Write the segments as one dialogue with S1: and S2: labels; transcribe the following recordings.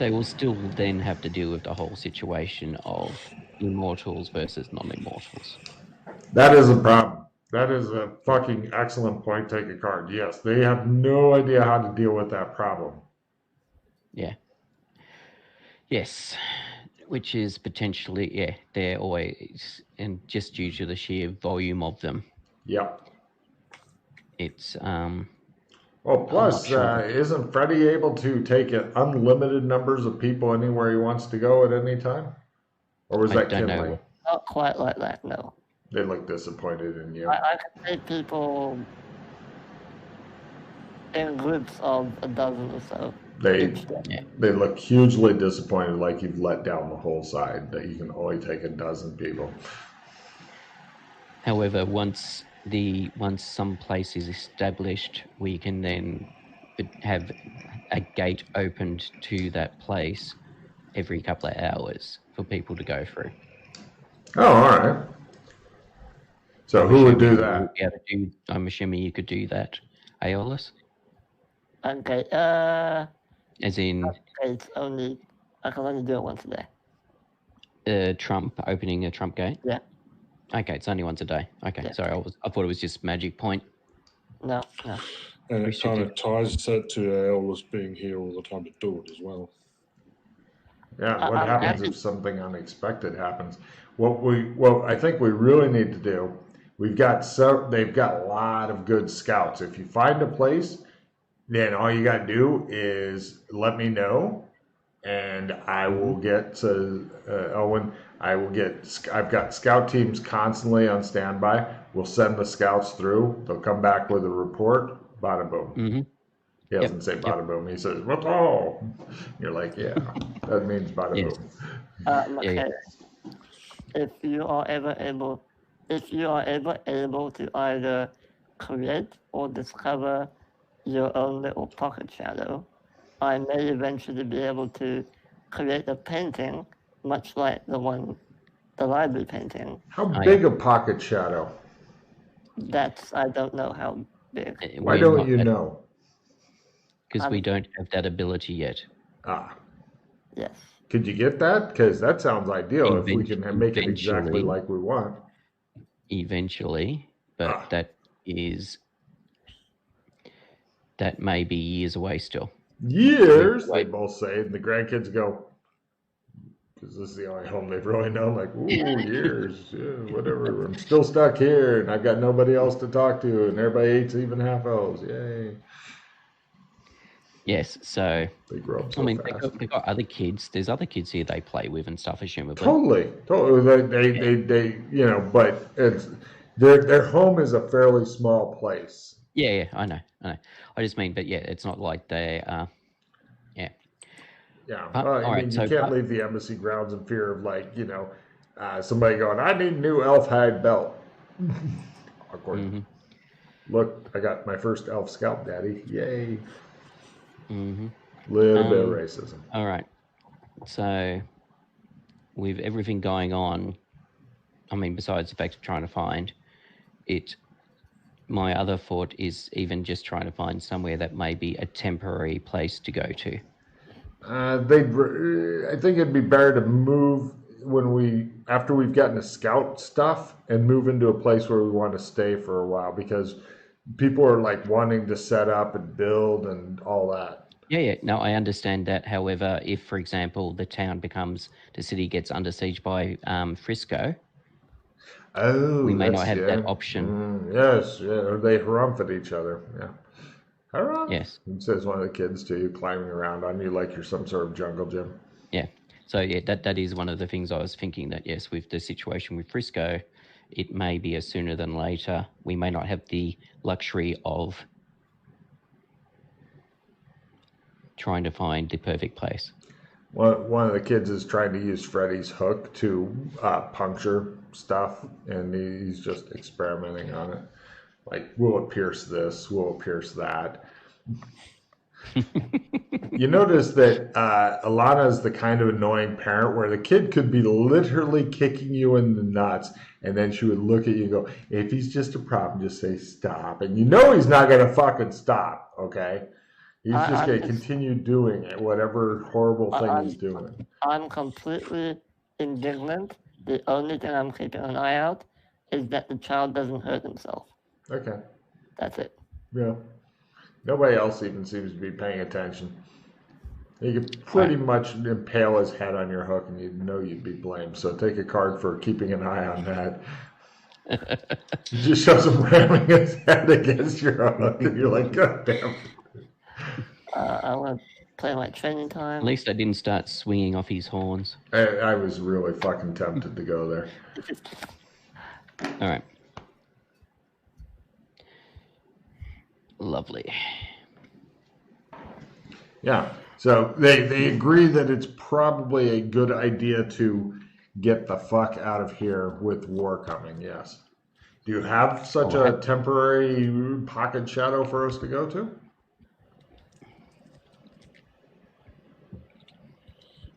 S1: they will still then have to deal with the whole situation of immortals versus non-immortals.
S2: That is a problem. That is a fucking excellent point. Take a card. Yes, they have no idea how to deal with that problem.
S1: Yeah. Yes. Which is potentially, they're always, and just due to the sheer volume of them.
S2: Yep.
S1: It's
S2: Well, plus, isn't Freddy able to take unlimited numbers of people anywhere he wants to go at any time? Or was that Kinley?
S3: Not quite like that, no.
S2: They look disappointed in you.
S3: I can take people in groups of a dozen or so.
S2: They look hugely disappointed, like you've let down the whole side, that you can only take a dozen people.
S1: However, once some place is established, we can then have a gate opened to that place every couple of hours for people to go through.
S2: Oh, all right. So who would do that?
S1: I'm assuming you could do that, Aeolus.
S3: Okay.
S1: As in,
S3: I can only do it once a day.
S1: Trump opening a Trump gate.
S3: Yeah.
S1: Okay, it's only once a day. Okay, yeah. Sorry, I thought it was just magic point.
S3: No.
S4: And it kind of ties that to Aeolus being here all the time to do it as well.
S2: Yeah, what happens if something unexpected happens? I think we really need to do. They've got a lot of good scouts. If you find a place, then all you got to do is let me know, and I will get to Owen. I've got scout teams constantly on standby. We'll send the scouts through. They'll come back with a report. Bada boom.
S1: Mm-hmm.
S2: He doesn't say bada boom. He says, "What's all?" You're like, yeah, that means bada boom.
S3: Okay. If you are ever able to either create or discover your own little pocket shadow, I may eventually be able to create a painting much like the library painting.
S2: How big a pocket shadow?
S3: I don't know how big.
S2: Why don't you know?
S1: Because we don't have that ability yet.
S3: Yes.
S2: Could you get that? Because that sounds ideal if we can make it exactly like we want.
S1: Eventually, but that may be years away still.
S2: Years, they both say, and the grandkids go, because this is the only home they've really known, like, ooh, years, yeah, whatever. I'm still stuck here, and I've got nobody else to talk to, and everybody hates even half elves. Yay.
S1: Yes, so
S2: they grow up so fast.
S1: They've got other kids. There's other kids here they play with and stuff, assumably.
S2: Totally. They but it's their home is a fairly small place.
S1: Yeah, I know. I just mean, but yeah, it's not like they yeah.
S2: Yeah, I mean, you can't leave the embassy grounds in fear of somebody going, I need a new elf hide belt. Awkward. Mm-hmm. Look, I got my first elf scalp, Daddy. Yay.
S1: Mm-hmm.
S2: Little bit of racism.
S1: All right. So, with everything going on, I mean, besides the fact of trying to find it, my other thought is even just trying to find somewhere that may be a temporary place to go to.
S2: I think it'd be better to move after we've gotten the scout stuff and move into a place where we want to stay for a while, because people are like wanting to set up and build and all that.
S1: Yeah. No, I understand that. However, if, for example, the city gets under siege by Frisco, we may not have that option.
S2: Yes, yeah, they harumph at each other. Yeah. Harumph.
S1: Yes.
S2: It says one of the kids to you, climbing around on you like you're some sort of jungle gym.
S1: Yeah. So yeah, that is one of the things I was thinking, that yes, with the situation with Frisco, it may be a sooner than later. We may not have the luxury of trying to find the perfect place.
S2: One of the kids is trying to use Freddy's hook to puncture stuff, and he's just experimenting on it. Like, will it pierce this? Will it pierce that? You notice that Alana is the kind of annoying parent where the kid could be literally kicking you in the nuts, and then she would look at you and go, if he's just a problem, just say stop. And you know he's not going to fucking stop, okay? He's just going to continue doing it, whatever horrible thing he's doing.
S3: I'm completely indignant. The only thing I'm keeping an eye out is that the child doesn't hurt himself.
S2: Okay.
S3: That's it.
S2: Yeah. Nobody else even seems to be paying attention. You could pretty much impale his head on your hook and you'd know you'd be blamed. So take a card for keeping an eye on that. You just shows him ramming his head against your hook and you're like, God damn.
S3: I want to play my training time.
S1: At least I didn't start swinging off his horns.
S2: I was really fucking tempted to go there.
S1: All right. Lovely.
S2: Yeah. So they agree that it's probably a good idea to get the fuck out of here with war coming, yes. Do you have such a temporary pocket shadow for us to go to?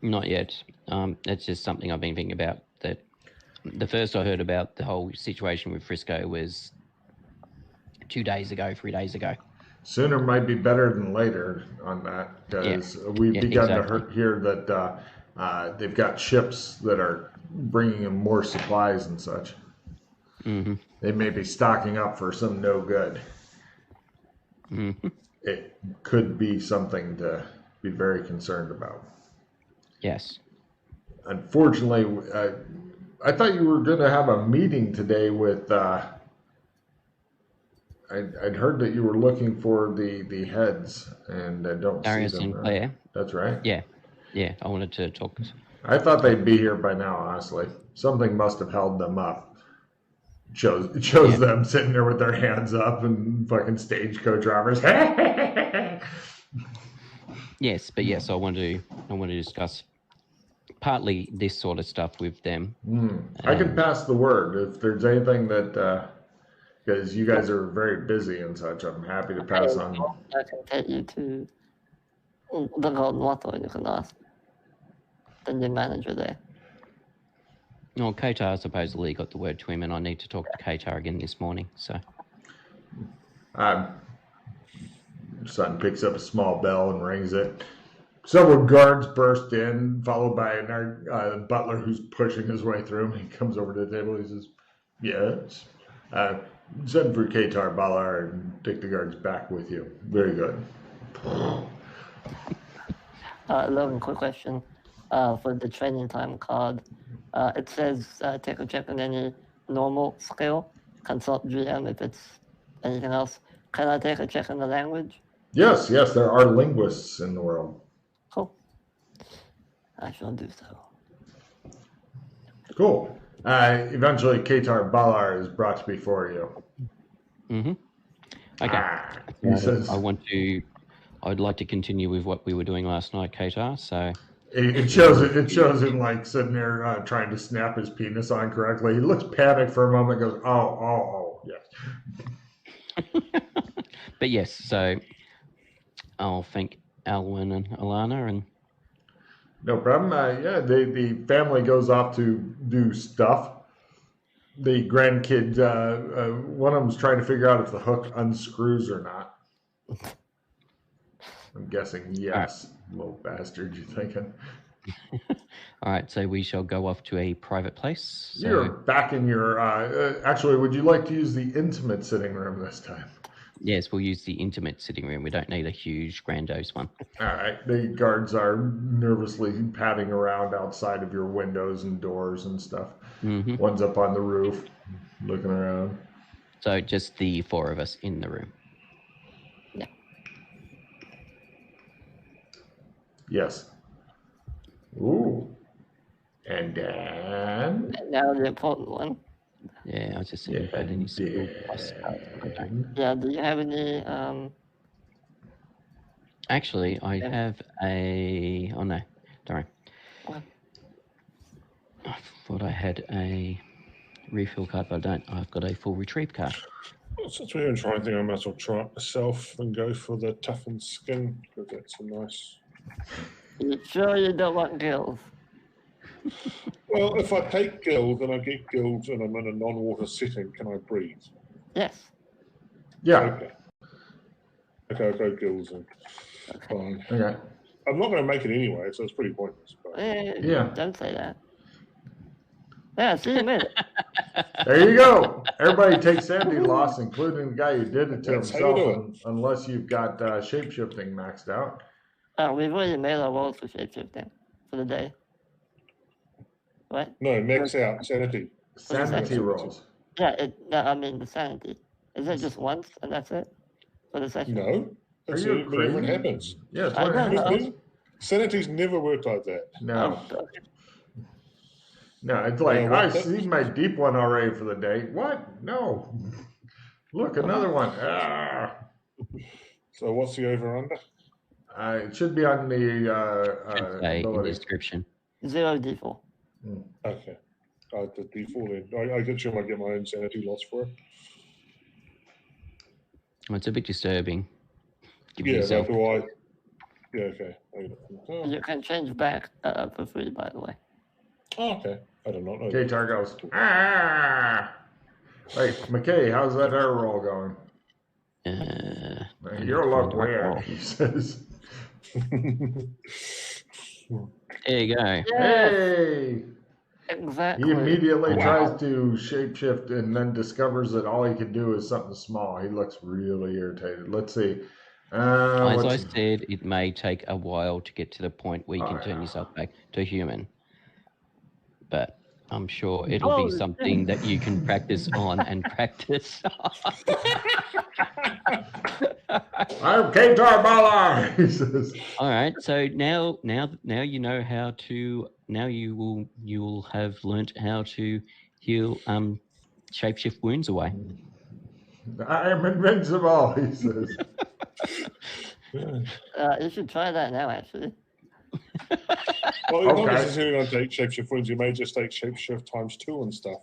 S1: Not yet. That's just something I've been thinking about. That the first I heard about the whole situation with Frisco was 3 days ago.
S2: Sooner might be better than later on that, because we've begun to hear that they've got ships that are bringing in more supplies and such.
S1: Mm-hmm.
S2: They may be stocking up for some no good.
S1: Mm-hmm.
S2: It could be something to be very concerned about.
S1: Yes.
S2: Unfortunately, I thought you were going to have a meeting today with... I'd heard that you were looking for the heads, and I don't
S1: Darius
S2: see them.
S1: and Claire.
S2: That's right.
S1: Yeah. I wanted to talk.
S2: I thought they'd be here by now, honestly. Something must have held them up. It shows them sitting there with their hands up and fucking stagecoach drivers.
S1: Yes, but yes, I want to discuss partly this sort of stuff with them.
S2: I can pass the word if there's anything that, because you guys are very busy and such. I'm happy to pass on.
S3: I can take you to the Golden Wattle and you can ask the new manager there.
S1: No, Qatar supposedly got the word to him, and I need to talk to Qatar again this morning. So,
S2: son picks up a small bell and rings it. Several guards burst in, followed by a butler who's pushing his way through. He comes over to the table. He says, "Yes, send for Qatar Balar and take the guards back with you." Very good.
S3: Logan, quick question. For the training time card, it says take a check on any normal skill, consult GM if it's anything else. Can I take a check on the language?
S2: Yes, there are linguists in the world.
S3: Cool. I shall do so.
S2: Cool. Eventually, Qatar Balar is brought before you.
S1: Mm-hmm. Okay.
S2: He says,
S1: I'd like to continue with what we were doing last night, Qatar. So
S2: it shows him like sitting there trying to snap his penis on correctly. He looks panicked for a moment. Goes, oh, yes.
S1: But yes, so I'll thank Alwyn and Alana and.
S2: No problem. The family goes off to do stuff. The grandkid, one of them's trying to figure out if the hook unscrews or not. I'm guessing yes. Right. Little bastard, you thinking?
S1: All right, so we shall go off to a private place. So...
S2: You're back in your... actually, would you like to use the intimate sitting room this time?
S1: Yes, we'll use the intimate sitting room. We don't need a huge, grandiose one.
S2: All right. The guards are nervously padding around outside of your windows and doors and stuff.
S1: Mm-hmm.
S2: One's up on the roof, looking around.
S1: So just the four of us in the room.
S3: Yeah.
S2: Yes. Ooh. And then...
S3: Now the important one.
S1: Yeah, I was just thinking about any skill plus.
S3: Yeah, do you have any...
S1: Actually, I have a... Oh, no. Don't worry. I thought I had a refill card, but I don't. I've got a full retrieve card.
S4: Well, since we're trying to think, I might as well try it myself and go for the toughened skin, because that's a nice...
S3: You sure you don't want gills?
S4: Well, if I take gills and I get gills and I'm in a non-water setting, can I breathe?
S3: Yes.
S2: Yeah.
S4: Okay, I'll go gills then. Fine.
S2: Okay.
S4: I'm not going to make it anyway, so it's pretty pointless. But...
S2: Yeah.
S3: Don't say that. Yeah, see you in a minute.
S2: There you go. Everybody takes sanity loss, including the guy who did it to
S4: That's how you
S2: himself,
S4: do
S2: unless you've got shape-shifting maxed out.
S3: We've already made our rolls for shapeshifting for the day. What?
S4: No, max out sanity.
S2: Sanity rolls.
S3: Yeah, I mean the sanity. Is it just once and that's it for the session?
S4: No,
S2: Are
S4: it's
S2: you
S4: whenever it
S2: crazy?
S4: happens.
S2: Yeah, it's
S3: I
S2: when it
S3: don't know.
S2: happens.
S4: Sanity's never worked like that.
S2: No.
S3: Oh, God.
S2: No, it's like,
S4: what
S2: I
S4: the-
S2: see my deep one already for the day. What? No. Look, another one. Ah.
S4: So what's the over-under?
S2: It should be on the
S1: Should say in the
S2: ability.
S1: description.
S3: 0d4.
S4: Okay. The default then. I get you might get my own sanity loss for it.
S1: Well, it's a bit disturbing. Give
S4: Yeah,
S1: yourself.
S4: but do I... Yeah, okay. Oh,
S3: You can change back for free, by the way.
S4: okay. I do not know.
S2: K-Tar goes, ah. Hey, McKay, how's that air roll going? You're a lot weird, he says.
S1: There you go.
S2: Hey!
S3: Exactly.
S2: He immediately
S1: Wow.
S2: tries to shapeshift and then discovers that all he can do is something small. He looks really irritated. Let's see.
S1: As I said, it may take a while to get to the point where you can turn yourself back to human. But I'm sure it'll be something that you can practice on and practice.
S2: I'm K-Tar Bala, he says.
S1: All right, so now you know how to. Now you'll have learnt how to heal shapeshift wounds away.
S2: I am invincible, he says.
S3: You should try that now, actually.
S4: Well, you're not
S2: Okay.
S4: necessarily going to take shapeshift wounds. You may just take shapeshift times 2 and stuff.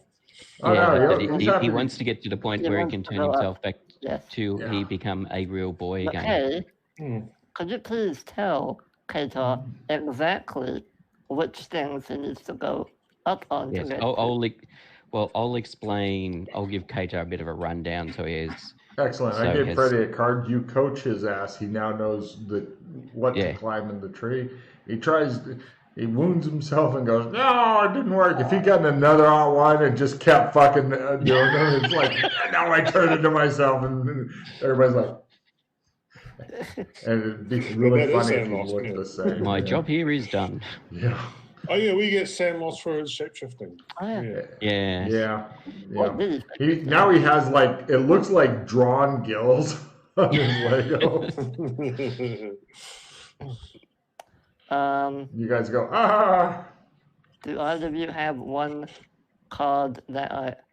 S2: Oh,
S1: Yeah,
S2: no,
S1: but
S2: he's
S1: he
S2: happy.
S1: wants to get to the point
S3: He
S1: where he
S3: wants
S1: can
S3: to
S1: turn
S3: go up.
S1: himself back
S3: Yes.
S1: to he become a real boy again.
S3: Okay.
S4: Hmm.
S3: Could you please tell Katar exactly which things he needs to go up on
S1: Yes,
S3: to get
S1: I'll explain. I'll give Katar a bit of a rundown. So he is.
S2: Excellent.
S1: So
S2: I gave
S1: has-
S2: Freddie a card. You coach his ass. He now knows what
S1: Yeah.
S2: to climb in the tree. He wounds himself and goes, no, it didn't work. If he got another hot one and just kept fucking doing it, it's like, now I turned into myself. And everybody's like, and it'd be really
S4: that is
S2: funny if
S4: Sam
S2: he
S4: Lost,
S2: looked
S4: yeah.
S2: the same.
S1: My
S2: Yeah.
S1: job here is done.
S2: Yeah.
S4: Oh, yeah, we get Sam loss for his shapeshifting.
S3: Oh, yeah.
S1: Yeah.
S2: Yeah.
S3: What
S2: Yeah.
S3: did
S2: Now he has like, it looks like drawn gills on his Lego. You guys go, ah.
S3: Do either of you have one card that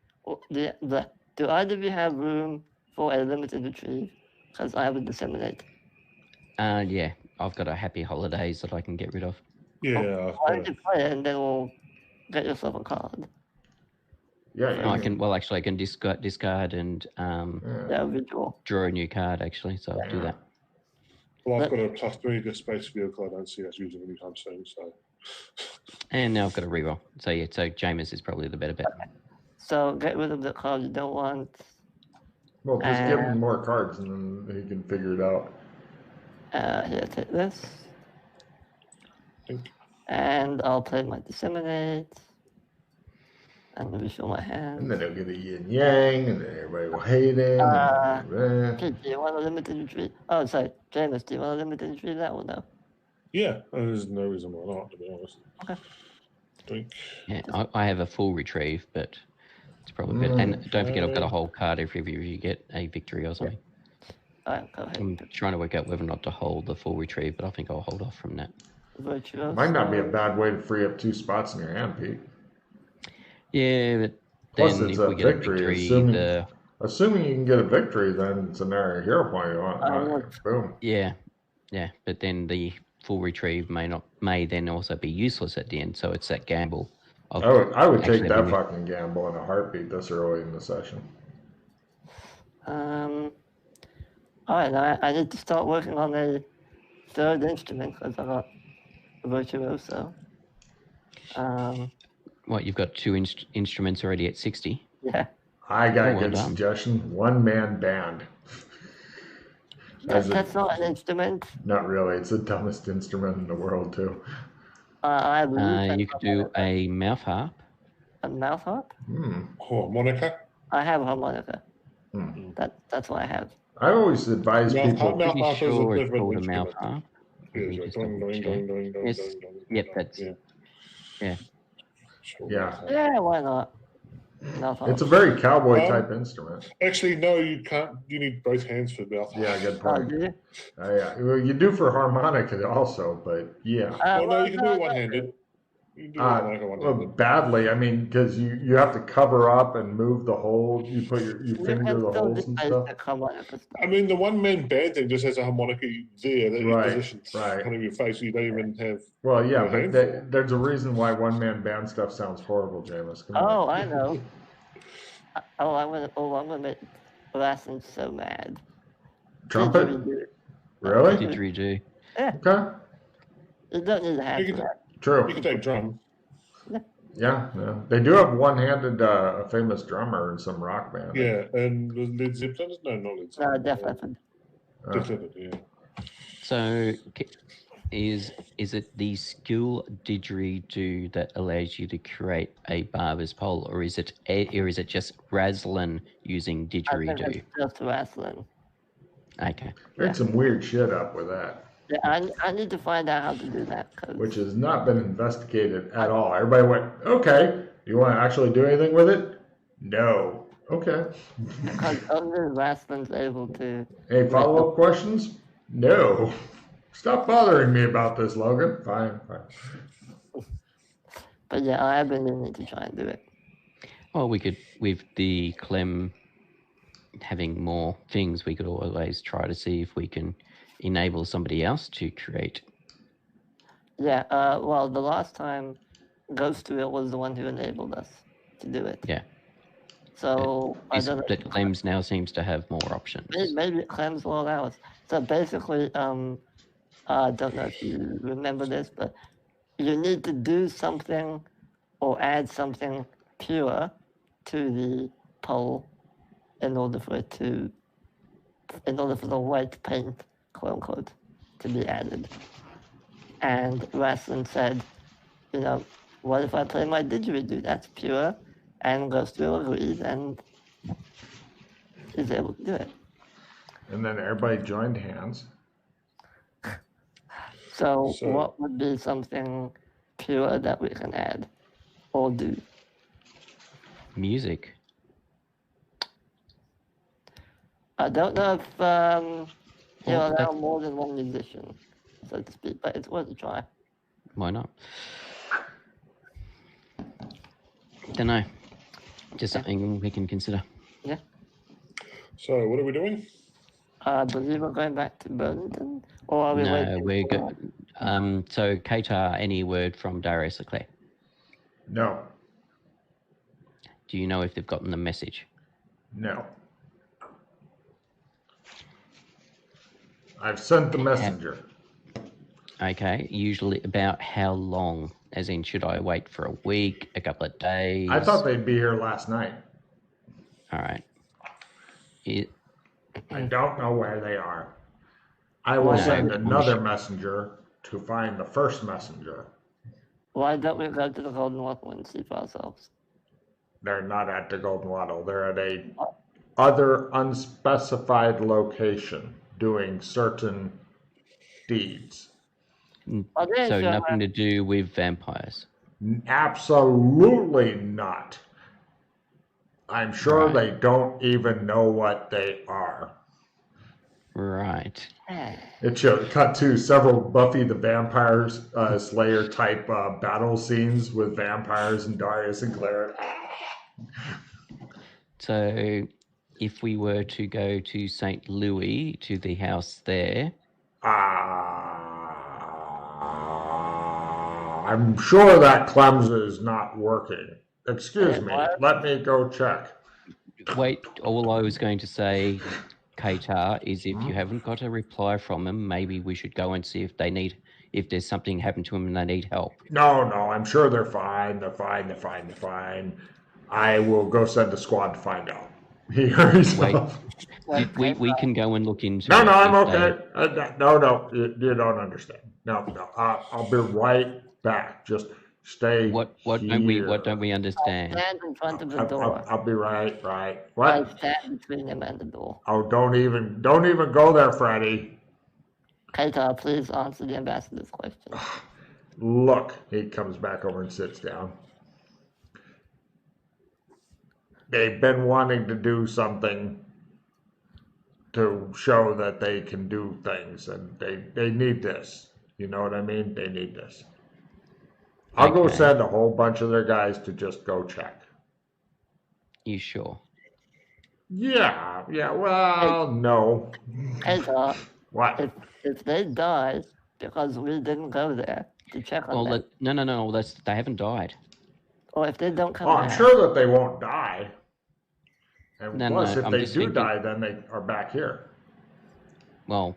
S3: do either of you have room for a limited retrieve? Because I have a disseminate.
S1: Yeah. I've got a happy holidays that I can get rid of.
S4: Yeah.
S3: Why don't you play it and then we'll get yourself a card?
S2: Yeah,
S1: No, I can. Well, actually, I can discard and
S3: Yeah, visual.
S1: draw a new card. Actually, so I'll do that.
S4: Well, I've got a +3 to space vehicle. I don't see us using anytime soon, so.
S1: And now I've got a reroll. So yeah. So Jameis is probably the better bet.
S3: So get rid of the card you don't want.
S2: Well, just give him more cards and then he can figure it out.
S3: Here, take this.
S4: Thank you.
S3: And I'll play my disseminate. And let me show my hand.
S2: And then he'll get a yin yang, and then everybody will hate him.
S3: Okay, do you want a limited retreat? Oh, sorry, James, do you want a limited retreat? That one, though.
S4: Yeah, there's no reason why not, to be honest.
S3: Okay.
S4: Think.
S1: Yeah, I have a full retrieve, but it's probably better. And don't forget, I've got a whole card if you get a victory or something.
S3: All right, go ahead.
S1: I'm trying to work out whether or not to hold the full retrieve, but I think I'll hold off from that.
S3: Virtuoso.
S2: Might not be a bad way to free up 2 spots in your hand, Pete.
S1: Yeah, but
S2: Plus,
S1: then
S2: it's
S1: if
S2: a
S1: we get a
S2: victory.
S1: victory,
S2: Assuming you can get a victory, then it's an area hero point you want. Boom.
S1: yeah, but then the full retrieve may then also be useless at the end. So it's that gamble.
S2: I would take
S1: actually
S2: that
S1: having-
S2: fucking gamble in a heartbeat this early in the session.
S3: All right, now I need to start working on a third instrument because I got a virtuoso.
S1: What, you've got 2 instruments already at 60?
S3: Yeah.
S2: I got a
S1: well
S2: good
S1: done.
S2: suggestion. 1-man band.
S3: That's not an instrument.
S2: Not really. It's the dumbest instrument in the world, too.
S3: I believe
S1: You could do a mouth harp.
S3: a mouth harp.
S4: Harmonica.
S3: I have a harmonica. That's what I have.
S2: I always advise people.
S4: Mouth
S1: Pretty
S4: harp is a
S1: sure it's
S4: different
S1: called a mouth
S4: instrument.
S1: harp.
S4: Yeah,
S1: Let me
S4: so
S1: just
S4: doing,
S1: double
S4: doing,
S1: check.
S4: doing, doing, doing,
S1: Yes.
S4: doing, doing.
S1: Yep, that's
S4: Yeah. Sure.
S2: Yeah.
S3: Yeah, why not? Mouth harp.
S2: It's a very cowboy type instrument.
S4: Actually, no, you can't. You need both hands for mouth harp.
S2: Yeah, good
S3: Oh,
S2: point.
S3: do you?
S2: Yeah. Well, you do for harmonica also, but yeah.
S4: Well, no, you can do it one-handed. You can do harmonica one-handed.
S2: Badly. I mean, because you have to cover up and move the hole. You put you
S3: You
S2: finger
S3: can
S2: the
S3: still
S2: holes
S3: do
S2: and stuff.
S3: basic harmonica stuff.
S4: I mean, the one-man band thing just has a harmonica there that you
S2: Right,
S4: position
S2: right.
S4: in front of your face. You don't even have.
S2: Well, yeah,
S4: your
S2: but
S4: hands for.
S2: there's a reason why one-man band stuff sounds horrible, Jameis. Come on.
S3: Oh, I know. I'm gonna make Lassen so mad.
S2: Trumpet?
S3: Didgeridoo.
S2: Really?
S1: didgeridoo.
S3: Yeah,
S2: Okay.
S3: you don't need a hand
S4: You
S3: for
S4: can,
S3: that.
S2: True.
S4: you can take drum.
S2: Yeah. They do have one-handed a famous drummer in some rock band.
S4: Yeah, and Led Zeppelin? No, not Led Zeppelin.
S3: No, definitely.
S4: Def Leppard, yeah.
S1: So is it the skill didgeridoo that allows you to create a barber's pole, or is it just Raslin using
S3: I think
S1: didgeridoo?
S3: it's just wrestling.
S1: Okay.
S2: Make some weird shit up with that,
S3: Yeah, I need to find out how to do that.
S2: which has not been investigated at all. Everybody went, okay, you want to actually do anything with it? No. Okay.
S3: Because only wrestling's able to.
S2: Any follow-up questions? No. Stop bothering me about this, Logan. Fine.
S3: But yeah, I have been meaning to try and do it.
S1: Well, we could, with the Clem having more things, we could always try to see if we can enable somebody else to create.
S3: Yeah, well, the last time Ghost to It was the one who enabled us to do it.
S1: Yeah.
S3: So I
S1: It's
S3: don't know.
S1: that Clem's now seems to have more options.
S3: Maybe Clem's will allow us. So basically, I don't know if you remember this, but you need to do something or add something pure to the pole in order for the white paint, quote unquote, to be added. And Wrestling said, what if I play my didgeridoo? That's pure. And Ghost will agreed and is able to do it.
S2: And then everybody joined hands.
S3: So what would be something pure that we can add or do?
S1: Music.
S3: I don't know if he'll allow more than one musician, so to speak, but it's worth a try.
S1: Why not? Don't know. Just something we can consider.
S3: Yeah.
S4: So, what are we doing?
S3: I believe we're going back to Burlington, or are we
S1: No,
S3: waiting
S1: we're
S3: for-
S1: good. So, Qatar, any word from Darius Leclerc?
S2: No.
S1: Do you know if they've gotten the message?
S2: No. I've sent the messenger.
S1: Okay, usually about how long? As in, should I wait for a week, a couple of days?
S2: I thought they'd be here last night.
S1: All right.
S2: I don't know where they are. I will
S3: No,
S2: send
S1: we
S2: another
S1: should-
S2: messenger to find the first messenger.
S3: Why don't we go to the Golden Wattle and see for ourselves?
S2: They're not at the Golden Wattle. They're at a other unspecified location doing certain deeds.
S3: Are they
S1: So
S3: sure?
S1: nothing to do with vampires.
S2: Absolutely not. I'm sure
S1: Right.
S2: they don't even know what they are.
S1: Right.
S2: It showed cut to several Buffy the Vampire Slayer type battle scenes with vampires and Darius and Claire.
S1: So if we were to go to St. Louis, to the house there,
S2: I'm sure that Clem's is not working. Excuse me,
S3: What?
S2: let me go check.
S1: wait, all I was going to say, Qatar, is if you haven't got a reply from them, maybe we should go and see if there's something happened to them and they need help.
S2: No, I'm sure they're fine. They're fine. I will go send a squad to find out. He hurries
S1: Wait.
S2: off.
S1: We can go and look into
S2: No,
S1: it.
S2: I'm
S1: if
S2: okay. No, you don't understand. No. I'll be right back. Just stay
S1: What
S2: here.
S1: don't we understand?
S3: Stand in front of the door.
S2: I'll be right.
S3: I
S2: What?
S3: stand between him and the door.
S2: Oh, don't even go there, Freddy.
S3: Keita, please answer the ambassador's question.
S2: Look, he comes back over and sits down. They've been wanting to do something to show that they can do things, and they need this. You know what I mean? They need this. I'll go send a whole bunch of their guys to just go check.
S1: You sure?
S2: Yeah. Well, no.
S3: Keita,
S2: What?
S3: if they die because we didn't go there to check on them,
S1: No. They haven't died.
S3: or if they don't come
S2: I'm
S3: back,
S2: sure that they won't die. And
S1: No,
S2: plus,
S1: no,
S2: if
S1: I'm
S2: they
S1: just
S2: do
S1: thinking-
S2: die, then they are back here.
S1: Well,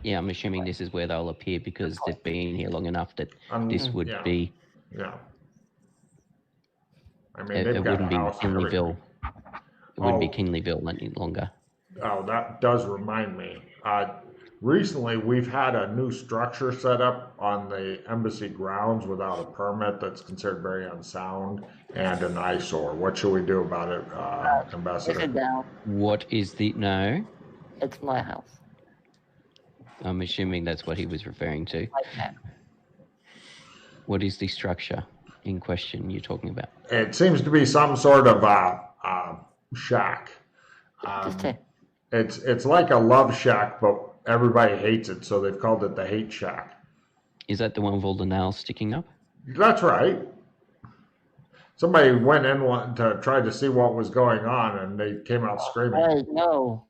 S1: yeah, I'm assuming this is where they'll appear because they've been here long enough that this would be.
S2: Yeah. I mean,
S1: It wouldn't be Kinleyville. It wouldn't be Kinleyville any longer.
S2: Oh, that does remind me. Recently, we've had a new structure set up on the embassy grounds without a permit that's considered very unsound and an eyesore. What should we do about it, Ambassador?
S3: take it down.
S1: What is the... No?
S3: It's my house.
S1: I'm assuming that's what he was referring to.
S3: Okay.
S1: What is the structure in question you're talking about?
S2: It seems to be some sort of shack.
S3: Just take.
S2: It's like a love shack, but everybody hates it, so they've called it the hate shack.
S1: Is that the one with all the nails sticking up?
S2: That's right. Somebody went in to try to see what was going on, and they came out screaming.
S3: Hey, no.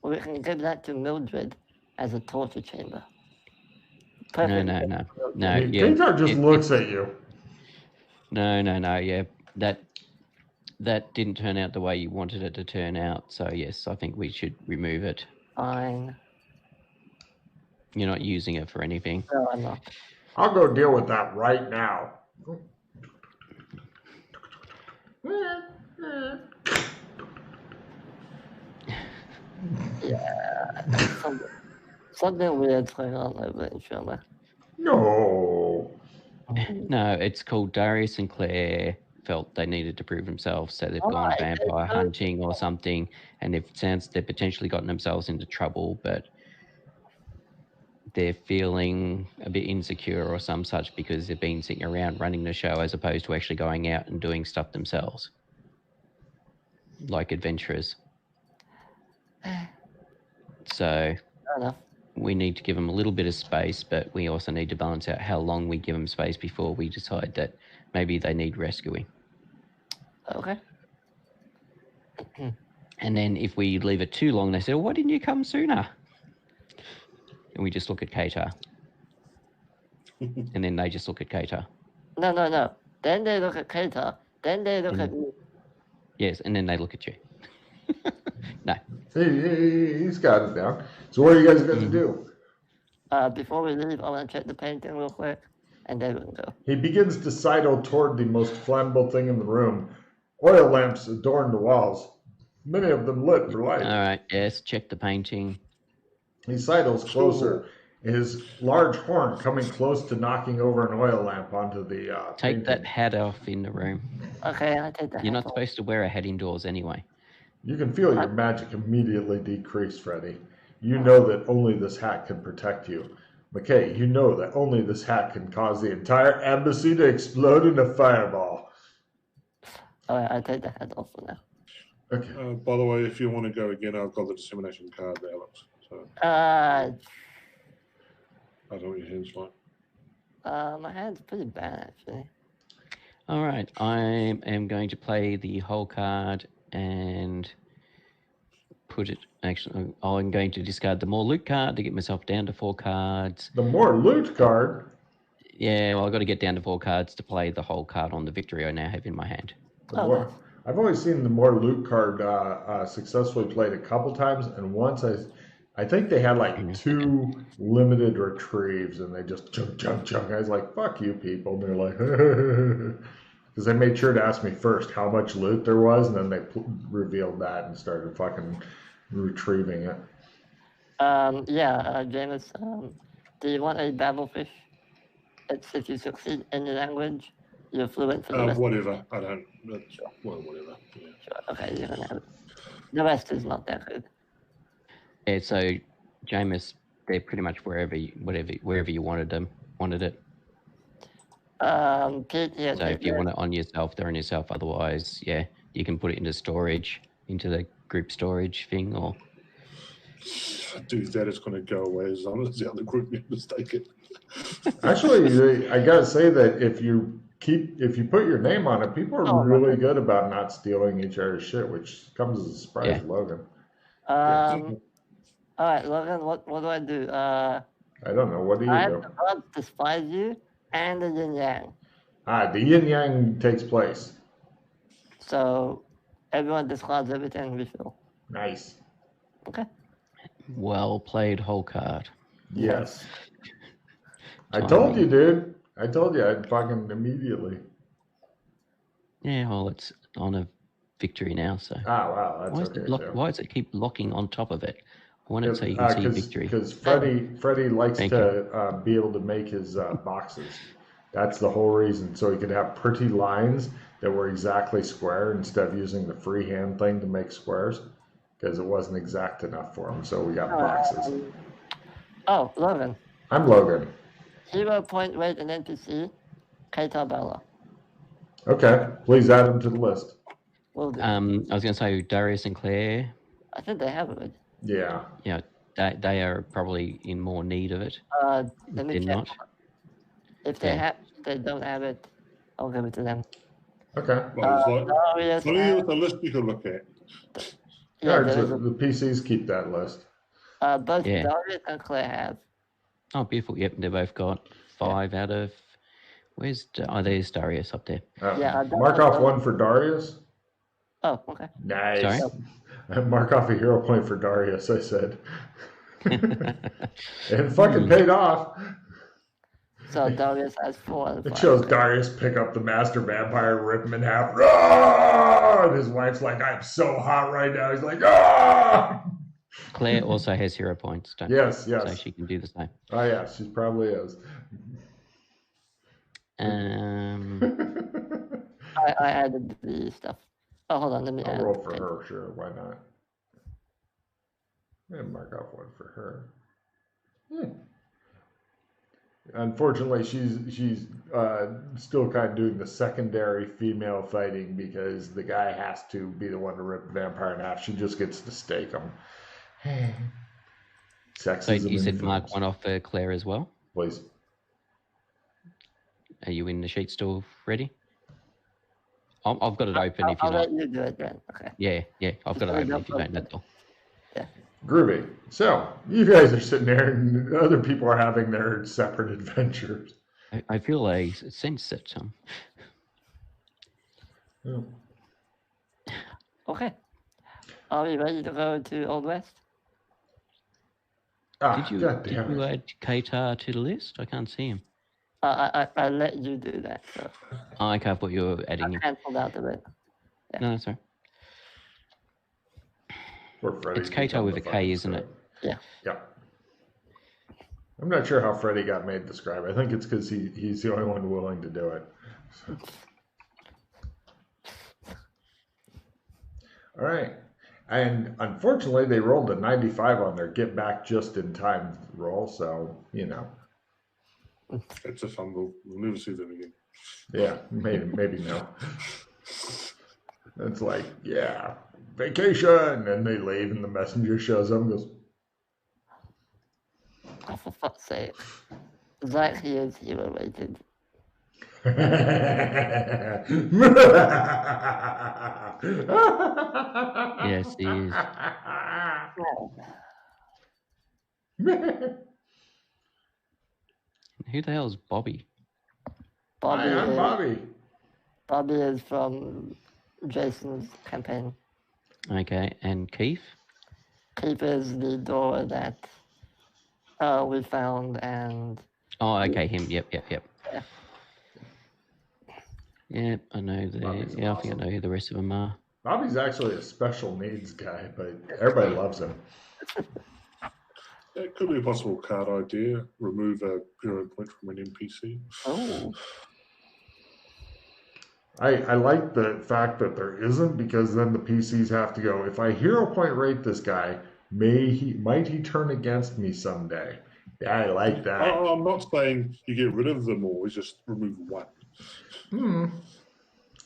S3: We can give that to Mildred as a torture chamber. Perfect.
S1: No.
S2: Keita just looks at you.
S1: No. Yeah, that didn't turn out the way you wanted it to turn out. So yes, I think we should remove it.
S3: Fine.
S1: You're not using it for anything.
S3: No, I'm not.
S2: I'll go deal with that right now.
S3: Yeah. Something weird's going on over in Sherman.
S2: No.
S1: No, it's called Darius and Claire felt they needed to prove themselves, so they've gone vampire hunting or something, and they've potentially gotten themselves into trouble, but they're feeling a bit insecure or some such because they've been sitting around running the show as opposed to actually going out and doing stuff themselves, like adventurers. So
S3: Fair enough.
S1: we need to give them a little bit of space, but we also need to balance out how long we give them space before we decide that maybe they need rescuing.
S3: Okay.
S1: And then if we leave it too long, they say, well, why didn't you come sooner? And we just look at Keita. And then they just look at Keita.
S3: No. Then they look at Keita. Then they look at me.
S1: Yes, and then they look at you. No.
S2: He's got it down. So what are you guys going to do?
S3: Before we leave, I want to check the painting real quick, and then we can go.
S2: He begins to sidle toward the most flammable thing in the room. Oil lamps adorn the walls, many of them lit for light.
S1: All right, yes, check the painting.
S2: He sidles closer, his large horn coming close to knocking over an oil lamp onto the
S1: Take
S2: painting.
S1: that hat off in the room.
S3: Okay, I take that.
S1: You're not supposed to wear a hat indoors anyway.
S2: You can feel your magic immediately decrease, Freddy. You know that only this hat can protect you. McKay, you know that only this hat can cause the entire embassy to explode in a fireball.
S3: Alright, I take the hat off for now.
S2: Okay.
S4: By the way, if you want to go again, I've got the dissemination card there, Alex. So
S3: Uh,
S4: I don't know what your hand's like.
S3: my hand's pretty bad actually.
S1: All right, I am going to play the whole card and put it. Actually, I'm going to discard the more loot card to get myself down to 4 cards.
S2: The more loot card.
S1: Yeah, well, I've got to get down to 4 cards to play the whole card on the victory I now have in my hand.
S2: I've only seen the more loot card successfully played a couple times, and once I think they had like 2 limited retrieves, and they just chunk. I was like, "Fuck you, people!" And they're like, Because they made sure to ask me first how much loot there was, and then they revealed that and started fucking retrieving it.
S3: James, do you want a babblefish? It's if you succeed in the language, you're fluent for the rest.
S4: Whatever. I don't. Whatever. Yeah.
S3: Sure. Okay, you can have it. The rest is not that good.
S1: Yeah, so Jameis, they're pretty much wherever you wanted it.
S3: Pete, yeah.
S1: So if you want it on yourself, they're on yourself. Otherwise, yeah, you can put it into storage, into the group storage thing, or.
S4: Do that, it's going to go away as long as the other group members take it.
S2: Actually, I gotta say that if you put your name on it, people are really good about not stealing each other's shit, which comes as a surprise to Logan.
S3: All right, Logan, what do I do?
S2: I don't know. What do you do?
S3: I have the gods despise you and the yin yang.
S2: The yin yang takes place.
S3: So everyone discards everything we feel.
S2: Nice.
S3: Okay.
S1: Well played, whole card.
S2: Yes. I told you, dude. I told you I'd fucking immediately.
S1: Yeah, well, it's on a victory now, so.
S2: Wow, that's
S1: Why does it keep locking on top of it? I want it so you can see victory.
S2: Because Freddie likes to be able to make his boxes. That's the whole reason. So he could have pretty lines that were exactly square instead of using the freehand thing to make squares. Because it wasn't exact enough for him, so we got boxes.
S3: Logan.
S2: I'm Logan.
S3: 0 point rate an NPC, Keita Bella.
S2: Okay, please add him to the list.
S3: Will do.
S1: I was going to say Darius and Claire.
S3: I think they have it.
S2: Yeah.
S1: Yeah, they are probably in more need of it.
S3: Let me
S1: They're
S3: check.
S1: not.
S3: If they don't have it, I'll give it to them.
S2: Okay.
S3: Darius
S4: with a list you can look at.
S2: The PCs keep that list.
S3: Both Darius and Claire have.
S1: Oh, beautiful. Yep, they both got 5 out of... There's Darius up there.
S2: Mark off 1 for Darius.
S3: Oh, okay.
S2: Nice.
S1: Sorry?
S2: Mark off a hero point for Darius, I said. And fucking paid off.
S3: So Darius has 4 out of 5.
S2: It shows Darius pick up the master vampire, rip him in half. Roar! And his wife's like, I'm so hot right now. He's like, ah!
S1: Claire also has hero points, don't
S2: Yes.
S1: So she can do the same.
S2: Oh, yeah, she probably is.
S3: I added the stuff. Oh, hold on, let me
S2: I'll
S3: add.
S2: roll for her, sure. Why not? And mark off 1 for her. Unfortunately, she's still kind of doing the secondary female fighting because the guy has to be the one to rip the vampire in half. She just gets to stake him. Sexism.
S1: So you said mark 1 off for Claire as well?
S2: Please.
S1: Are you in the sheet still ready? I've got it open if
S3: I'll
S1: you're not.
S3: let you do it then. Okay.
S1: Yeah, I've got it open if you don't, that's all.
S3: Yeah.
S2: Groovy. So, you guys are sitting there and other people are having their separate adventures.
S1: I feel a sense that
S3: Okay. Are we ready to go to Old West?
S1: Did you add Qatar to the list? I can't see him.
S3: I let you do that. So.
S1: Okay, I thought you were adding him.
S3: I cancelled out of it. Yeah.
S1: No, sorry. It's Kato with a K, isn't it?
S3: Yeah.
S2: Yeah. I'm not sure how Freddie got made the scribe. I think it's because he's the only one willing to do it. So. All right. And unfortunately, they rolled a 95 on their get back just in time roll. So, you know.
S4: It's a fumble. We'll never see them again.
S2: Yeah, maybe no. It's like, yeah, vacation. And they leave and the messenger shows up and goes,
S3: Oh, for fuck's sake. Zach, he is hero rated.
S1: Yes, he is. Who the hell is Bobby?
S2: I'm Bobby.
S3: Bobby is from Jason's campaign.
S1: Okay, and Keith?
S3: Keith is the door that we found and...
S1: Oh, okay, him. Yep.
S3: Yeah.
S1: Yeah, I know.
S2: Bobby's
S1: I think I know who the rest of them are.
S2: Bobby's actually a special needs guy, but everybody loves him.
S4: It could be a possible card idea. Remove a hero point from an NPC.
S3: Oh.
S2: I like the fact that there isn't, because then the PCs have to go, if I hero point rate this guy, might he turn against me someday? Yeah, I like that.
S4: I'm not saying you get rid of them all, it's just remove one.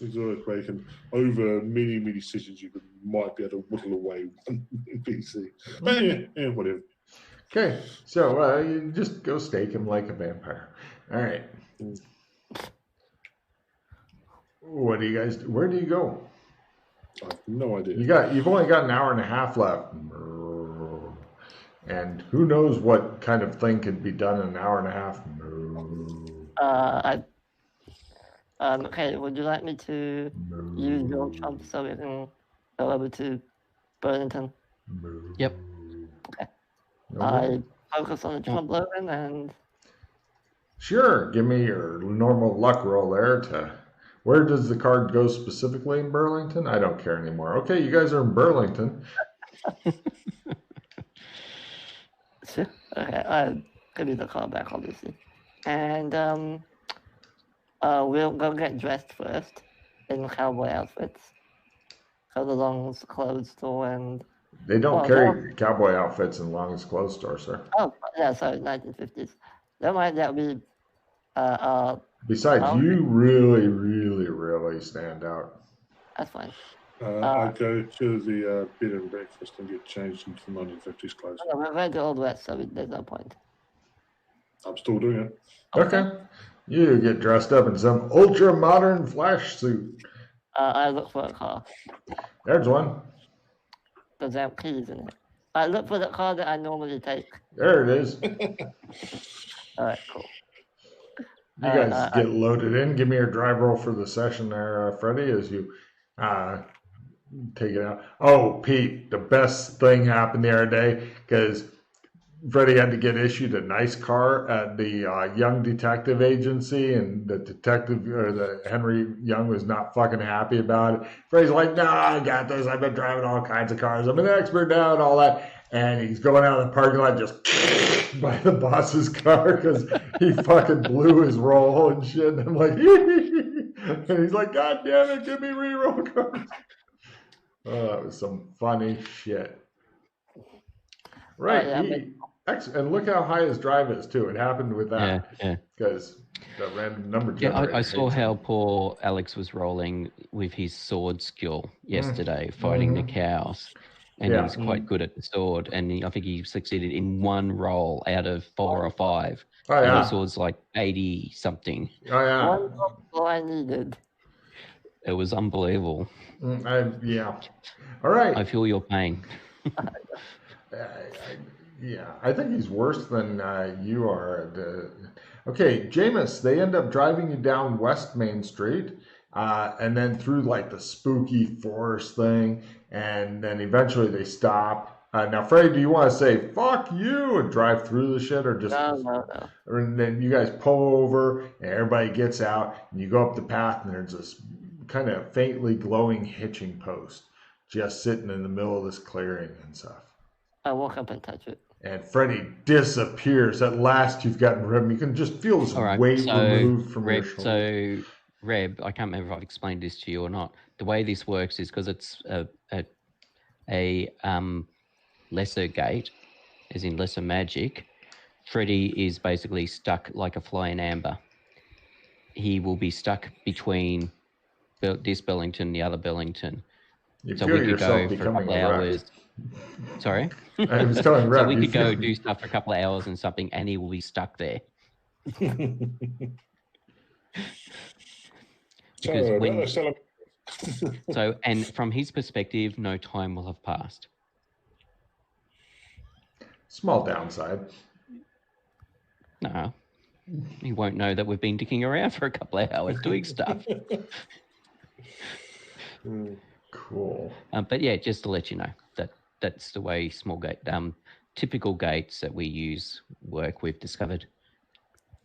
S4: It's always where you can, over many, many sessions, you might be able to whittle away one NPC. But yeah, whatever.
S2: Okay, so you just go stake him like a vampire. All right. What do you guys do? Where do you go?
S4: I have no idea.
S2: You've only got an hour and a half left. And who knows what kind of thing could be done in an hour and a half.
S3: Okay, would you like me to use your trump so we can go over to Burlington?
S1: Yep.
S3: Okay. I focus on the trump loading and...
S2: Sure, give me your normal luck roll there to... Where does the card go specifically in Burlington? I don't care anymore. Okay, you guys are in Burlington.
S3: Sure. Okay, I'll give you the card back, obviously. And we'll go get dressed first in cowboy outfits. Go to Long's clothes store and...
S2: They don't carry cowboy outfits in Long's clothes store, sir.
S3: Oh, yeah, sorry, 1950s. That would be...
S2: Besides, you really, really, really stand out.
S3: That's fine.
S4: I go to the bed and breakfast and get changed into the 1950s clothes.
S3: No, we're going to Old West, so there's no point.
S4: I'm still doing it.
S2: Okay. You get dressed up in some ultra-modern flash suit.
S3: I look for a car.
S2: There's one.
S3: Does it have keys in it? I look for the car that I normally take.
S2: There it is.
S3: All right, cool.
S2: You guys get loaded in. Give me your drive roll for the session there, Freddie, as you take it out. Oh, Pete, the best thing happened the other day, because Freddie had to get issued a nice car at the Young Detective Agency, and the detective, or the Henry Young, was not fucking happy about it. Freddie's like, "No, I got this. I've been driving all kinds of cars. I'm an expert now," and all that. And he's going out of the parking lot just by the boss's car because he fucking blew his roll and shit. And I'm like, and he's like, "God damn it, give me reroll cards." Oh, that was some funny shit. Right. And look how high his drive is, too. It happened with that. Yeah. Because the random number generator.
S1: Yeah, I saw how poor Alex was rolling with his sword skill yesterday, fighting the cows. And he was quite good at the sword. And I think he succeeded in one roll out of 4 or 5.
S2: Oh, yeah.
S1: And the sword's like 80-something.
S2: Oh, yeah.
S3: One roll I needed.
S1: It was unbelievable.
S2: Yeah. All right.
S1: I feel your pain.
S2: Yeah, I think he's worse than you are. Okay, Jameis, they end up driving you down West Main Street and then through like the spooky forest thing, and then eventually they stop. Now, Freddie, do you want to say "fuck you" and drive through the shit, or just
S3: No.
S2: Or then you guys pull over and everybody gets out and you go up the path and there's this kind of faintly glowing hitching post just sitting in the middle of this clearing and stuff.
S3: I walk up and touch it.
S2: And Freddie disappears. At last, you've gotten rid of him. You can just feel this weight removed from your shoulder.
S1: So, Reb, I can't remember if I've explained this to you or not. The way this works is because it's a lesser gate, as in lesser magic. Freddie is basically stuck like a fly in amber. He will be stuck between this Bellington and the other Bellington.
S2: So we could go for a couple of hours.
S1: Sorry?
S2: I was telling Reb.
S1: So we could go do stuff for a couple of hours and something, and he will be stuck there. So, and from his perspective, no time will have passed.
S2: Small downside.
S1: No. He won't know that we've been dicking around for a couple of hours doing stuff.
S2: Cool.
S1: But yeah, just to let you know that's the way small gate, typical gates that we use work. We've discovered.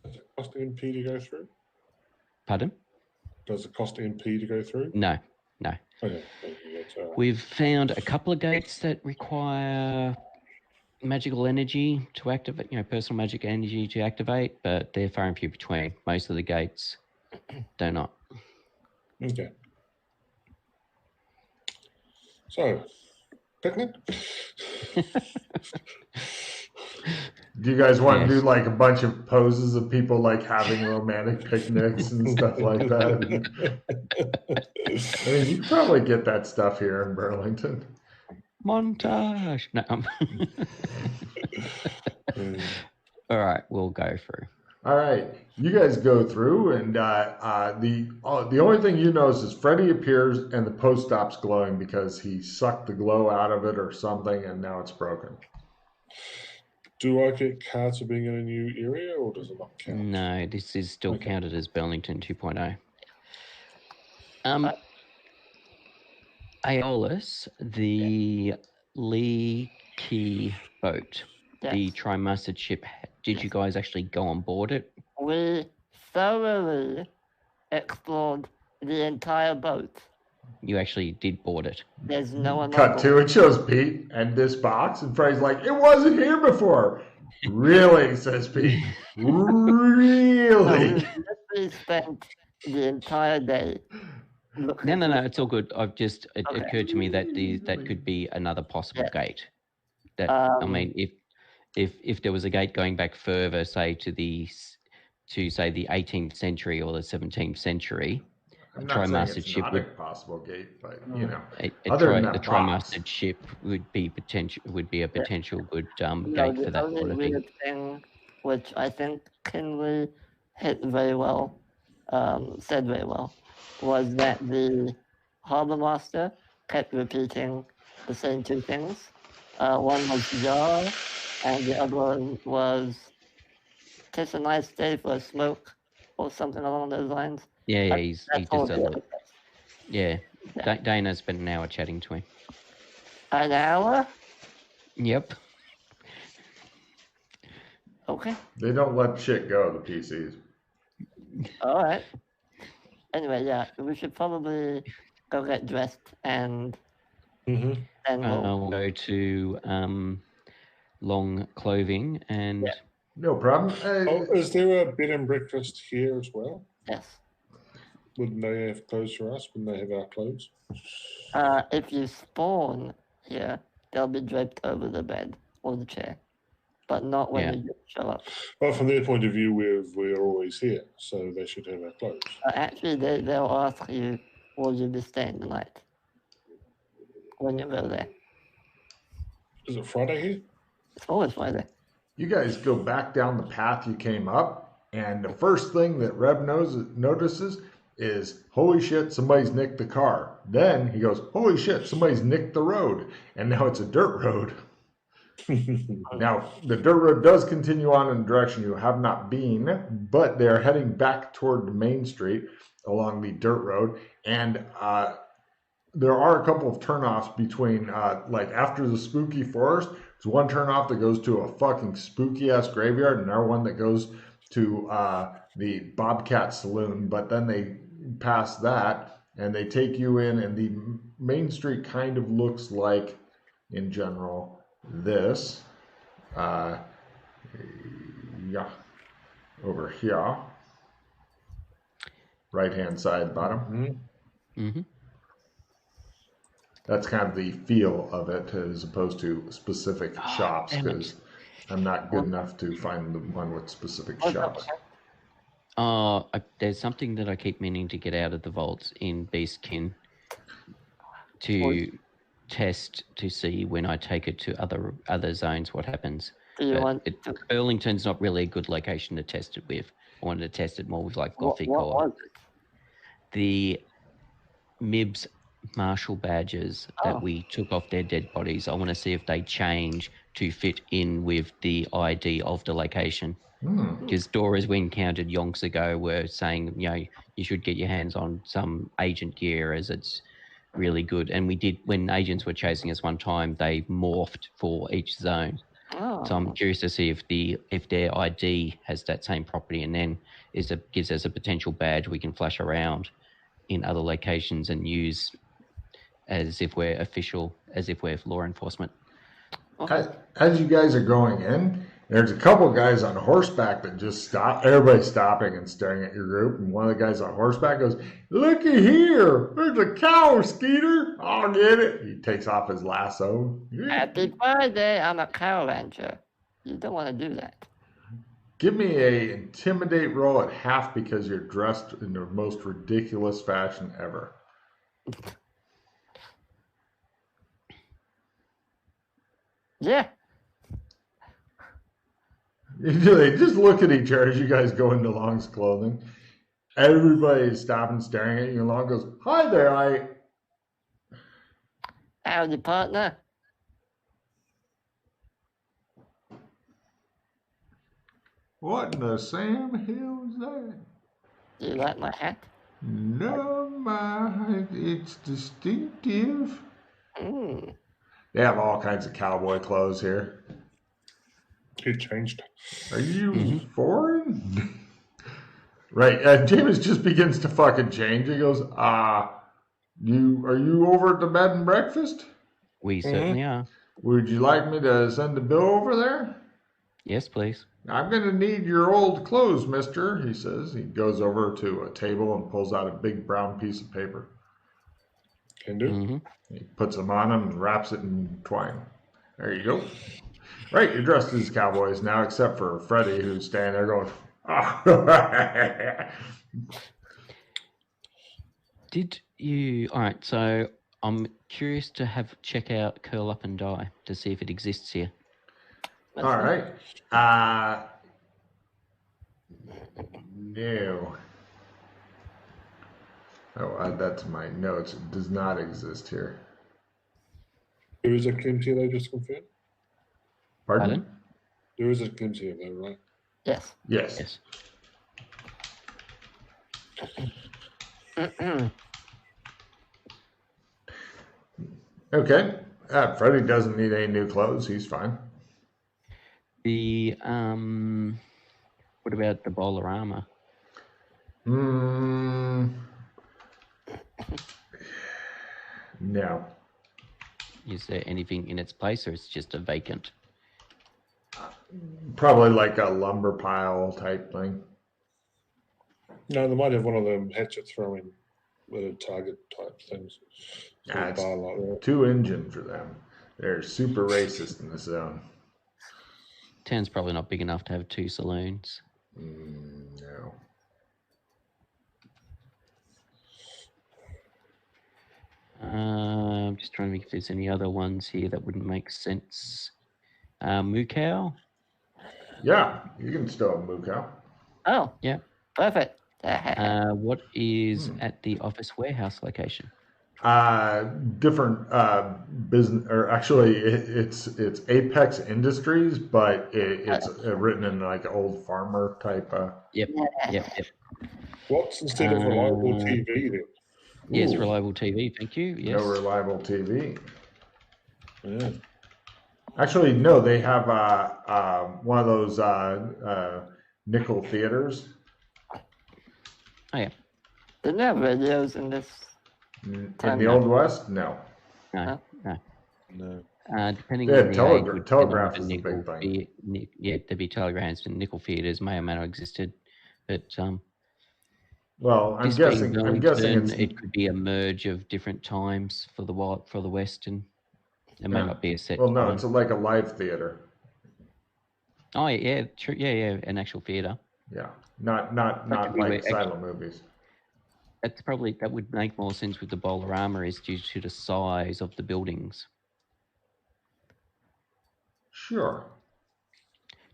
S4: Is it costing MP to go through?
S1: Pardon?
S4: Does it cost MP to go through?
S1: No.
S4: Okay. That's all right.
S1: We've found a couple of gates that require magical energy to activate, personal magic energy to activate, but they're far and few between. Most of the gates do not.
S4: Okay. So, picnic?
S2: Do you guys want to
S1: Yes.
S2: do like a bunch of poses of people like having romantic picnics and stuff like that? I mean, you can probably get that stuff here in Burlington.
S1: Montage. No. All right, we'll go through.
S2: All right, you guys go through, and the only thing you notice is Freddy appears, and the post stops glowing because he sucked the glow out of it or something, and now it's broken.
S4: Do I get cards for being in a new area, or does it not count?
S1: No, this is still counted as Burlington 2.0. Aeolus, the leaky boat, the tri-masted ship, did you guys actually go on board it?
S3: We thoroughly explored the entire boat.
S1: You actually did board it.
S3: There's no one.
S2: Cut to it shows Pete and this box, and Freddy's like, "It wasn't here before." Really, says Pete. Really?
S3: We literally spent the entire day.
S1: No, it's all good. It occurred to me that that could be another possible gate. That I mean, if there was a gate going back further, say to the 18th century or the 17th century,
S2: I'm
S1: a
S2: not saying
S1: tri-masted
S2: it's
S1: ship
S2: not
S1: would
S2: a possible gate, but
S1: the tri-masted ship would be a potential good gate for that sort of thing.
S3: The weird thing, which I think Kinley hit very well, said very well, was that the harbour master kept repeating the same two things. One was jar, and the other one was "It's a nice day for a smoke," or something along those lines.
S1: Yeah, he just does it. Yeah.
S3: Yeah.
S1: Dana spent an hour chatting to him.
S3: An hour?
S1: Yep.
S3: Okay.
S2: They don't let shit go, the PCs.
S3: All right. Anyway, yeah, we should probably go get dressed and then
S1: we'll go to long clothing and...
S3: Yeah.
S2: No problem.
S4: Is there a bed and breakfast here as well?
S3: Yes.
S4: Wouldn't they have clothes for us? Wouldn't they have our clothes?
S3: If you spawn here, they'll be draped over the bed or the chair, but not when you show up.
S4: Well, from their point of view, we're always here, so they should have our clothes.
S3: Actually, they'll ask you, will you be staying the night when you go there?
S4: Is it Friday here?
S3: It's always Friday.
S2: You guys go back down the path you came up, and the first thing that Reb notices is, holy shit, somebody's nicked the car. Then he goes, holy shit, somebody's nicked the road. And now it's a dirt road. Now, the dirt road does continue on in the direction you have not been, but they're heading back toward Main Street along the dirt road. And there are a couple of turnoffs between, like after the spooky forest, there's one turnoff that goes to a fucking spooky ass graveyard, and another one that goes to the Bobcat Saloon. But then they pass that and they take you in, and the Main Street kind of looks like, in general, this. Yeah, over here, right hand side bottom.
S1: Mm-hmm.
S2: That's kind of the feel of it, as opposed to specific shops, because I'm not good enough to find the one with specific shops.
S1: There's something that I keep meaning to get out of the vaults in Beastkin to test to see when I take it to other zones what happens. Burlington's not really a good location to test it with. I wanted to test it more with like Gothic or the Mibs marshal badges that we took off their dead bodies. I want to see if they change to fit in with the ID of the location. Because Doras we encountered yonks ago were saying, you should get your hands on some agent gear as it's really good. And we did, when agents were chasing us one time, they morphed for each zone. So I'm curious to see if their ID has that same property, and then gives us a potential badge we can flash around in other locations and use as if we're official, as if we're law enforcement.
S2: As you guys are going in, there's a couple of guys on horseback that just stop. Everybody's stopping and staring at your group. And one of the guys on horseback goes, "Looky here! There's a cow, Skeeter. I'll get it." He takes off his lasso.
S3: Happy birthday, I'm a cow rancher. You don't want to do that.
S2: Give me a intimidate roll at half because you're dressed in the most ridiculous fashion ever.
S3: Yeah.
S2: They just look at each other as you guys go into Long's clothing. Everybody is stopping, staring at you. And Long goes, "Hi there,
S3: Howdy, partner.
S2: What in the Sam hell is that?"
S3: Do you like my hat?
S2: "No, it's distinctive."
S3: Mm.
S2: They have all kinds of cowboy clothes here.
S4: It changed.
S2: Are you foreign? Right. James just begins to fucking change. He goes, are you over at the bed and breakfast?
S1: We certainly are.
S2: Would you like me to send a bill over there?
S1: Yes, please.
S2: "I'm going to need your old clothes, mister," he says. He goes over to a table and pulls out a big brown piece of paper.
S4: Can do.
S1: Mm-hmm.
S2: He puts them on him and wraps it in twine. There you go. Right, you're dressed as cowboys now, except for Freddie, who's standing there going, "Oh."
S1: Did you? All right. So I'm curious to check out Curl Up and Die to see if it exists here.
S2: All right. No. Oh, add that to my notes. It does not exist here.
S4: There is a glimpse here, though, just to confirm.
S2: Pardon?
S4: There is a glimpse here, though, right?
S3: Yes.
S2: Yes. Okay. Freddie doesn't need any new clothes. He's fine.
S1: The what about the Bolorama?
S2: No.
S1: Is there anything in its place, or it's just a vacant?
S2: Probably like a lumber pile type thing.
S4: No, they might have one of them hatchet throwing with a target type things.
S2: Nah, it's
S4: bar like that.
S2: too engine for them. They're super racist in this zone.
S1: Town's probably not big enough to have 2 saloons.
S2: No.
S1: I'm just trying to think if there's any other ones here that wouldn't make sense. Moo Cow?
S2: Yeah, you can still have Moo Cow.
S3: Oh.
S1: Yeah.
S3: Perfect.
S1: What is at the office warehouse location?
S2: Different business, or actually, it's Apex Industries, but it's written in like old farmer type.
S1: Yep.
S4: What's instead of reliable TV then?
S1: Yes, reliable TV. Thank you. Yes.
S2: No reliable TV.
S4: Yeah.
S2: Actually, no, they have one of those nickel theaters.
S1: Oh yeah.
S3: Didn't they have radios in this?
S2: In the Old West, no.
S1: No. Depending
S2: Yeah,
S1: on the age, would
S2: telegraph is the
S1: nickel
S2: big thing.
S1: there'd be telegrams and nickel theaters may or may not existed, but
S2: Well, I'm
S1: this being
S2: guessing
S1: Wellington,
S2: it's
S1: it could be a merge of different times for the Western. It may not be a set.
S2: Well, no,
S1: time.
S2: it's like a live theater.
S1: Oh yeah, true. Yeah, an actual theater.
S2: Yeah, not like silent movies.
S1: That would make more sense with the Bolorama is due to the size of the buildings.
S2: Sure.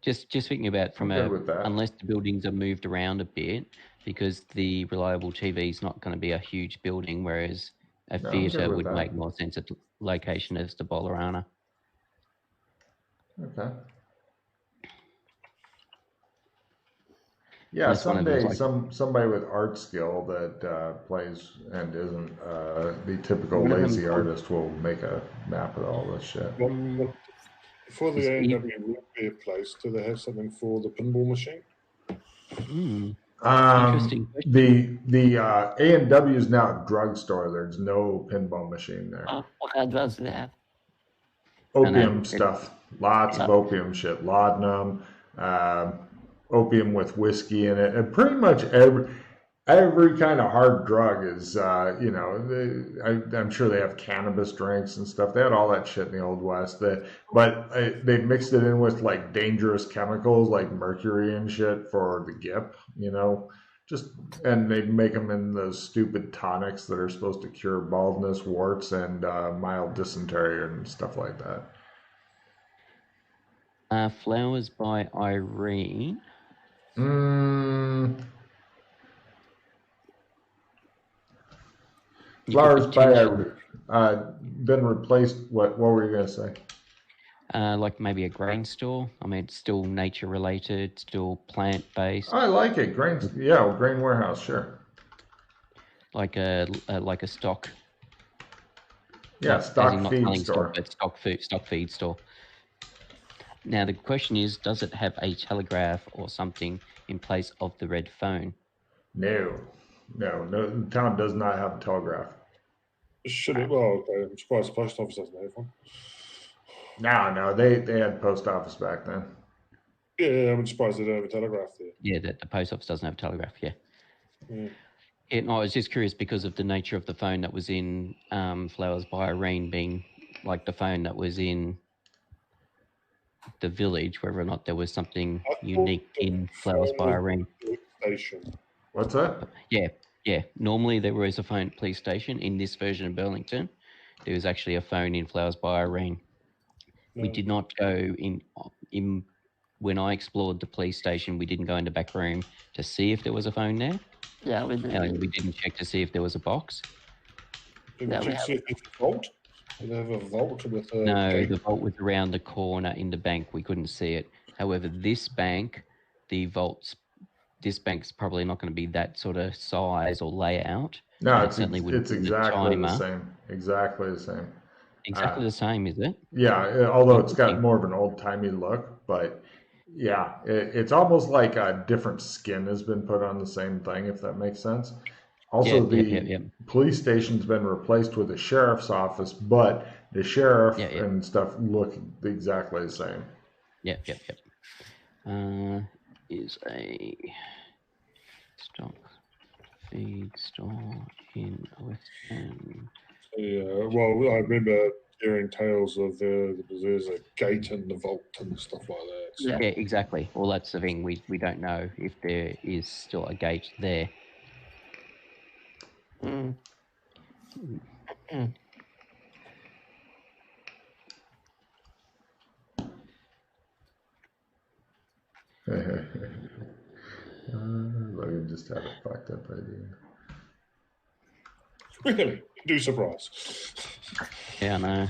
S1: Just thinking about from unless the buildings are moved around a bit, because the reliable TV is not going to be a huge building, whereas a theatre would make more sense at location as the Bolorama.
S2: Okay. Yeah, someday somebody with art skill that plays and isn't the typical lazy artist will make a map of all this shit.
S4: For the A&W would be a place, do they have something for the pinball machine?
S1: Interesting question.
S2: The A&W is now a drugstore. There's no pinball machine there.
S3: What kind of drugs do they have?
S2: Opium stuff. Lots of opium shit. Laudanum, opium with whiskey in it, and pretty much every kind of hard drug is, I'm sure they have cannabis drinks and stuff. They had all that shit in the Old West. But they mixed it in with like dangerous chemicals like mercury and shit for the gip, and they make them in those stupid tonics that are supposed to cure baldness, warts, and mild dysentery and stuff like that.
S1: Flowers by Irene.
S2: Flowers by Irene. Been replaced. What were you going to say?
S1: Like maybe a grain store. I mean, it's still nature related, still plant based.
S2: I like it. Grain warehouse, sure.
S1: Like a stock.
S2: Yeah, stock feed store.
S1: Stock feed store. Now the question is, does it have a telegraph or something in place of the red phone?
S2: No. The town does not have a telegraph.
S4: Should it? Well, I'm surprised the post office doesn't have one.
S2: No, they had post office back then.
S4: Yeah, I'm surprised they don't have a telegraph there.
S1: Yeah, the post office doesn't have a telegraph, yeah.
S4: Mm.
S1: Yeah, no, I was just curious because of the nature of the phone that was in Flowers by Irene being like the phone that was in the village, whether or not there was something unique in Flowers by Irene.
S4: Station.
S2: What's that?
S1: Yeah. Normally there was a phone at police station. In this version of Burlington, there was actually a phone in Flowers by Irene. We did not go in when I explored the police station. We didn't go in the back room to see if there was a phone there.
S3: Yeah, we did.
S1: We didn't check to see if there was a box.
S4: Did you see if it's a vault? Did they have a vault with a
S1: No, the vault was around the corner in the bank. We couldn't see it. However, this bank's probably not going to be that sort of size or layout.
S2: No, it's exactly the same. Exactly the same.
S1: Exactly the same, is it?
S2: Yeah, although it's got more of an old-timey look, but yeah, it's almost like a different skin has been put on the same thing, if that makes sense. Also, the police station's been replaced with a sheriff's office, but the sheriff and stuff look exactly the same.
S1: Yep. Is a stock feed store in Western.
S4: Yeah, well, I remember hearing tales of there's a gate in the vault and stuff like that.
S1: So. Yeah, exactly. Well, that's the thing. We don't know if there is still a gate there.
S3: Mm.
S2: Logan just had a fucked up idea.
S4: Really? Do surprise.
S1: Yeah, I know.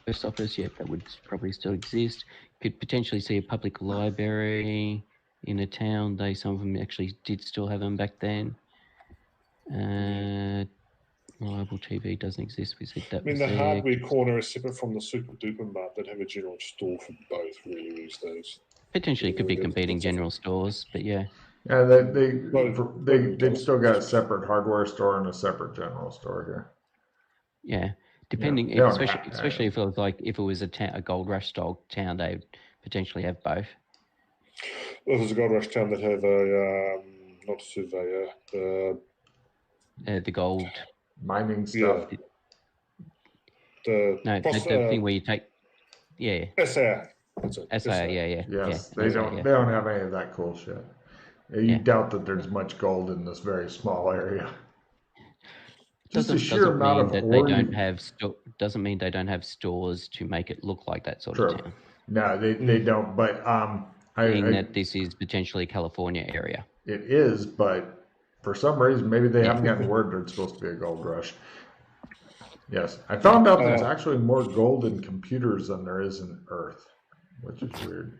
S1: Post office, that would probably still exist. Could potentially see a public library in a town. Some of them actually did still have them back then. Reliable TV doesn't exist. We said that.
S4: The hardware corner is separate from the Super Duper Mart that have a general store for both really these days.
S1: Potentially could be competing general stores, but yeah.
S2: Yeah, they've still got a separate hardware store and a separate general store here.
S1: Yeah, depending, especially if it was a gold rush style town, they would potentially have both.
S4: Well, there's a gold rush town that have a not a surveyor,
S1: the gold
S2: mining stuff.
S1: Yeah. The thing where you take,
S4: SAA.
S1: SAA, yeah.
S2: Yes, they don't have any of that cool shit. You doubt that there's much gold in this very small area.
S1: Doesn't mean they don't have stores to make it look like that sort of town.
S2: No, they don't. But
S1: that this is potentially a California area.
S2: It is, but for some reason, maybe they haven't gotten word that it's supposed to be a gold rush. Yes, I found out there's actually more gold in computers than there is in Earth, which is weird.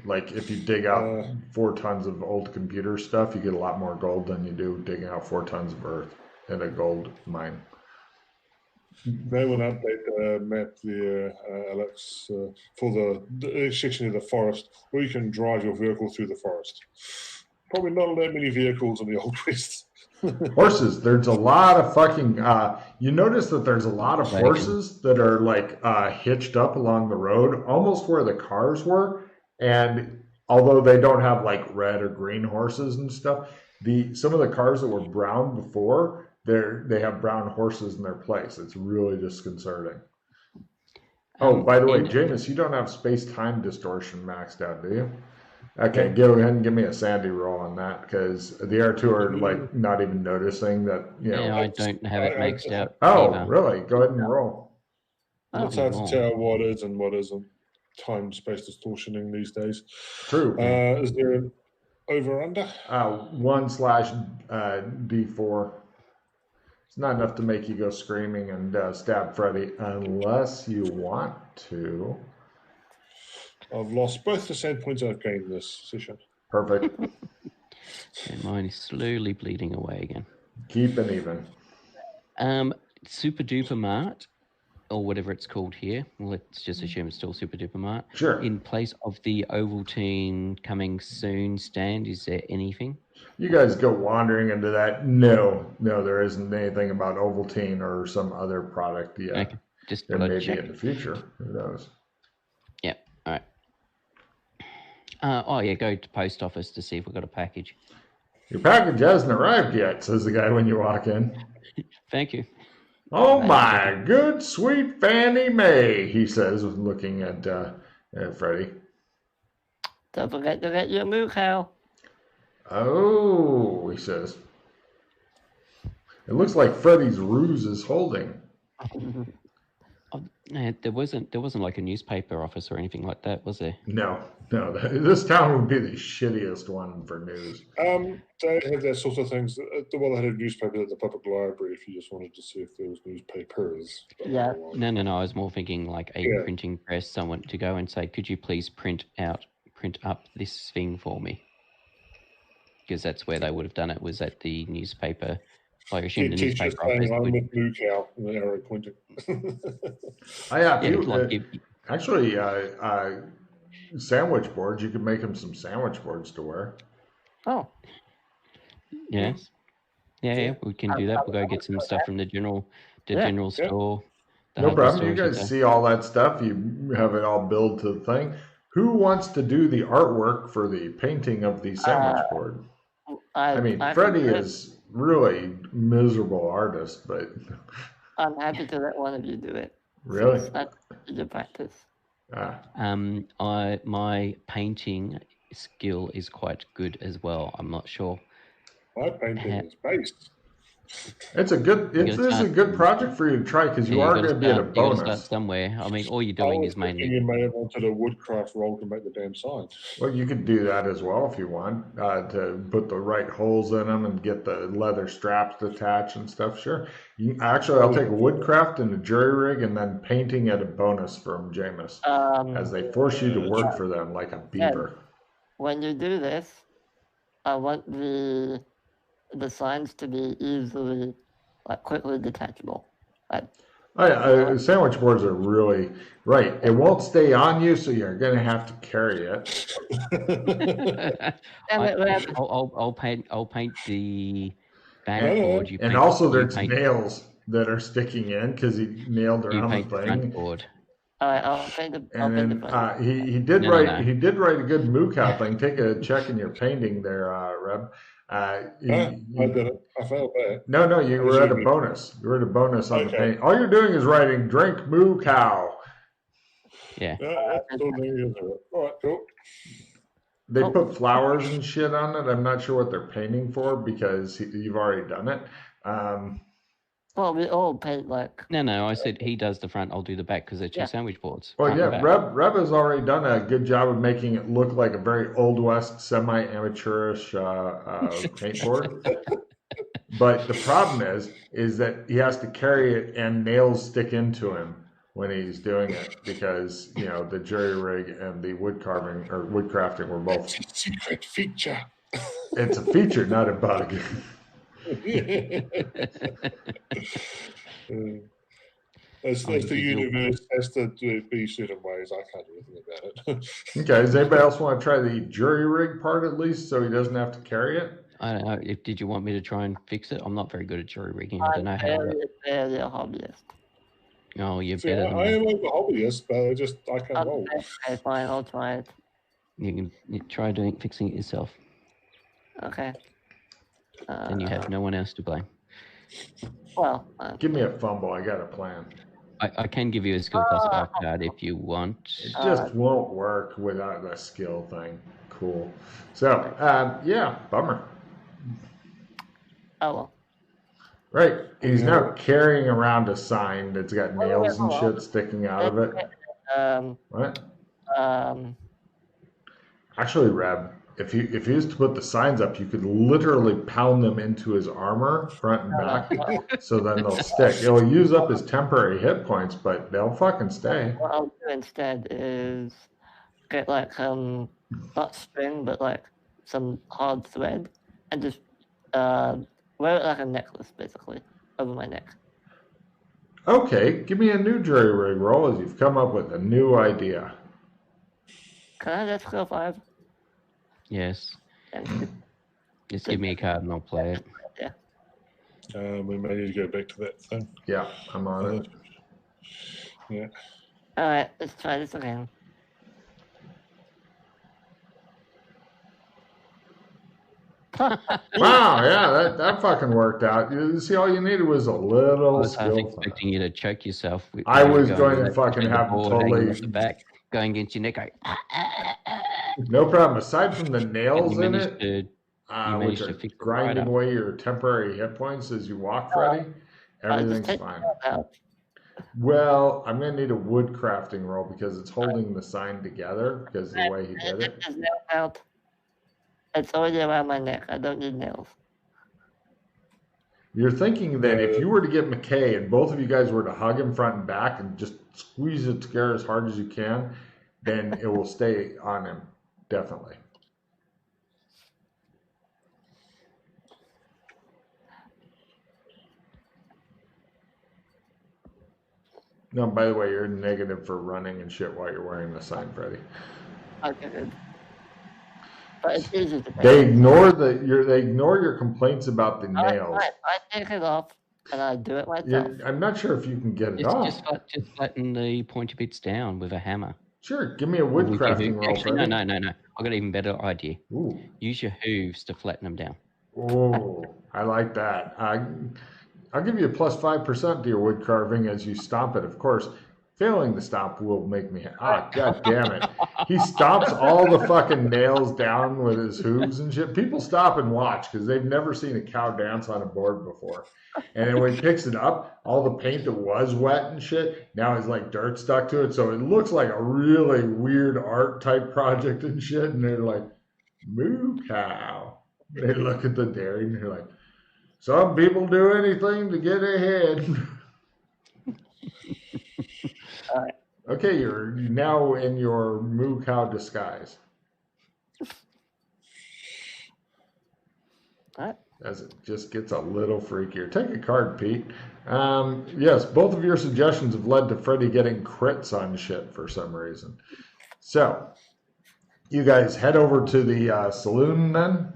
S2: Like if you dig out 4 tons of old computer stuff, you get a lot more gold than you do digging out 4 tons of Earth in a gold mine.
S4: They will update the map there, Alex, for the section of the forest where you can drive your vehicle through the forest. Probably not that many vehicles in the Old West.
S2: Horses. There's a lot of fucking. You notice that there's a lot of horses that are like hitched up along the road, almost where the cars were. And although they don't have like red or green horses and stuff, some of the cars that were brown before, they have brown horses in their place. It's really disconcerting. Oh, by the way, Jameis, you don't have space-time distortion maxed out, do you? Okay, go ahead and give me a Sandy roll on that, because the R2 are like not even noticing that, you know.
S1: Yeah, I don't have it maxed out.
S2: Oh,
S1: either.
S2: really? Go ahead and roll.
S4: It's hard to tell what is and what isn't time-space distortioning these days.
S2: True.
S4: Is there an over-under?
S2: 1/D4. It's not enough to make you go screaming and stab Freddy, unless you want to.
S4: I've lost both the sand points I've gained this session.
S2: Perfect.
S1: And mine is slowly bleeding away again.
S2: Keep it even.
S1: Super Duper Mart, or whatever it's called here. Let's just assume it's still Super Duper Mart.
S2: Sure.
S1: In place of the Ovaltine coming soon stand, is there anything?
S2: You guys go wandering into that. No, there isn't anything about Ovaltine or some other product yet.
S1: Okay. Just
S2: there may
S1: check.
S2: be in the future. Who knows?
S1: Yeah. All right. Go to post office to see if we've got a package.
S2: Your package hasn't arrived yet, says the guy when you walk in.
S1: Thank you.
S2: Oh my good sweet Fannie Mae, he says, looking at Freddy.
S3: Don't forget to get your Moo Cow.
S2: Oh, he says. It looks like Freddy's ruse is holding.
S1: There wasn't like a newspaper office or anything like that, was there?
S2: No. This town would be the shittiest one for news.
S4: They have that sort of things. They had a newspaper at the public library if you just wanted to see if there was newspapers.
S3: Yeah.
S1: No. I was more thinking like a printing press, someone to go and say, could you please print up this thing for me? Because that's where they would have done it, was at the newspaper. I assume the newspaper office
S4: I'm
S1: would...
S4: with Moo Cow, and the arrow pointing.
S2: Actually, sandwich boards, you could make him some sandwich boards to wear.
S3: Oh.
S1: Yes. Yeah, we can do that. We'll go get some stuff from the general store.
S2: No problem. You guys see all that stuff. You have it all built to the thing. Who wants to do the artwork for the painting of the sandwich board? Freddy is really miserable artist, but
S3: I'm happy to let one of you do it.
S2: Really?
S3: That's your practice.
S1: My painting skill is quite good as well. I'm not sure.
S4: My painting is based.
S2: This is a good project for you to try, because you are going to be at a bonus.
S1: You start somewhere. All you're doing is mainly.
S4: You may have wanted a woodcraft roll to make the damn sign.
S2: Well, you could do that as well if you want, to put the right holes in them and get the leather straps attached and stuff. Sure. I'll take a woodcraft and a jury rig, and then painting at a bonus from Jameis, as they force you to work for them like a beaver.
S3: When you do this, I want the signs to be easily, quickly detachable.
S2: Sandwich boards are really right. It won't stay on you, so you're going to have to carry it.
S1: I'll paint the backboard.
S2: And also, there's nails that are sticking in because he nailed around the thing.
S1: Board.
S3: I'll paint the.
S2: He did write a good Moo Cow thing. Take a check in your painting there, Reb.
S4: I did it. I failed that.
S2: No, you were at a bonus. You were at a bonus on the paint. All you're doing is writing "Drink Moo Cow."
S1: Yeah.
S4: All right, cool.
S2: They put flowers and shit on it. I'm not sure what they're painting for, because you've already done it.
S3: Well, we all paint
S1: No, I said he does the front, I'll do the back, because they're two sandwich boards.
S2: Well, Reb has already done a good job of making it look like a very Old West, semi-amateurish paint board. But the problem is that he has to carry it and nails stick into him when he's doing it, because, the jury rig and the wood carving or wood crafting were both...
S4: It's a secret feature.
S2: It's a feature, not a bug.
S4: As the universe has to be certain ways, I can't do anything about it.
S2: Okay, does anybody else want to try the jury rig part at least so he doesn't have to carry it?
S1: I don't know. Did you want me to try and fix it? I'm not very good at jury rigging. I don't know how to.
S3: Very a hobbyist.
S1: Oh, you're
S4: See,
S1: better than
S4: I
S1: me.
S4: am a hobbyist, but I can't roll.
S3: Okay, fine, I'll try it.
S1: You can try fixing it yourself.
S3: Okay.
S1: Then you have no one else to blame.
S3: Well,
S2: give me a fumble. I got a plan.
S1: I can give you a skill plus 5 card if you want.
S2: It just won't work without the skill thing. Cool. So, yeah, bummer.
S3: Oh well.
S2: Right. He's now carrying around a sign that's got nails and shit sticking out of it. What? Actually, Reb, if you used to put the signs up, you could literally pound them into his armor, front and back, so then they'll stick. It'll use up his temporary hit points, but they'll fucking stay.
S3: What I'll do instead is get like not string, but like some hard thread, and just wear it like a necklace, basically, over my neck.
S2: Okay, give me a new jury rig roll as you've come up with a new idea.
S3: Can I have skill 5?
S1: Yes.
S3: Thank you.
S1: Just give me a card and I'll play it.
S3: Yeah.
S4: We may need to go back to that thing.
S2: Yeah, I'm on it.
S4: Yeah.
S3: All right, let's try this again.
S2: Wow, yeah, that fucking worked out. You see, all you needed was a little
S1: I was half
S2: skill.
S1: expecting you to choke yourself.
S2: I was going to fucking have
S1: totally at the back, going against your neck. Going,
S2: no problem. Aside from the nails in it, which are
S1: fix
S2: grinding away your temporary hit points as you walk, Freddy, everything's fine. Well, I'm going to need a wood crafting roll because it's holding the sign together because of the way he did it.
S3: It's already around my neck. I don't need nails.
S2: You're thinking that if you were to get McKay and both of you guys were to hug him front and back and just squeeze it together as hard as you can, then it will stay on him, definitely. No, by the way, you're negative for running and shit while you're wearing the sign, Freddy.
S3: Okay, good. But it's easy to
S2: They ignore your complaints about the nails.
S3: I take it off and I do it myself.
S2: I'm not sure if you can get it off.
S1: Just flatten the pointy bits down with a hammer.
S2: Sure, give me a wood crafting roll.
S1: Actually, no. I've got an even better idea.
S2: Ooh.
S1: Use your hooves to flatten them down.
S2: Oh, I like that. I'll give you a plus 5% to your wood carving as you stomp it, of course. Failing the stomp will make me... God damn it. He stomps all the fucking nails down with his hooves and shit. People stop and watch because they've never seen a cow dance on a board before. And then when he picks it up, all the paint that was wet and shit, now is like dirt stuck to it. So it looks like a really weird art type project and shit. And they're like, Moo Cow. They look at the dairy and they're like, some people do anything to get ahead. Okay, you're now in your Moo Cow disguise.
S3: What?
S2: As it just gets a little freakier. Take a card, Pete. Yes, both of your suggestions have led to Freddy getting crits on shit for some reason. So, you guys head over to the saloon then?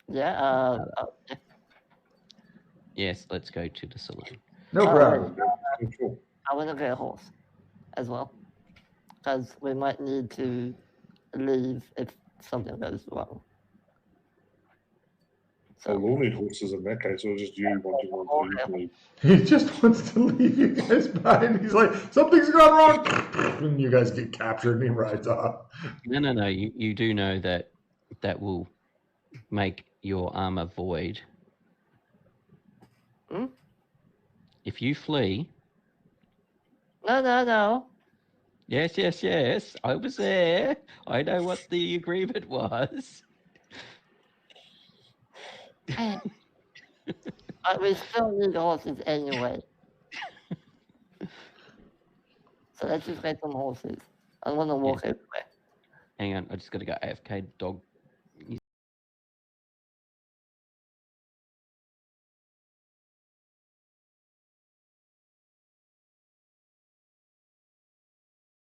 S3: Yeah,
S1: Yes, let's go to the saloon.
S2: No problem.
S3: I want to get a horse as well, because we might need to leave if something goes wrong.
S4: So we'll need horses in that case, or just you want to leave.
S2: He just wants to leave you guys behind. He's like, something's gone wrong. And you guys get captured and he rides off.
S1: No. You do know that will make your armor void.
S3: Hmm?
S1: If you flee...
S3: No.
S1: Yes. I was there. I know what the agreement was.
S3: But we still need horses anyway. So let's just get some horses. I want to walk everywhere.
S1: Hang on, I just got to go AFK. Dog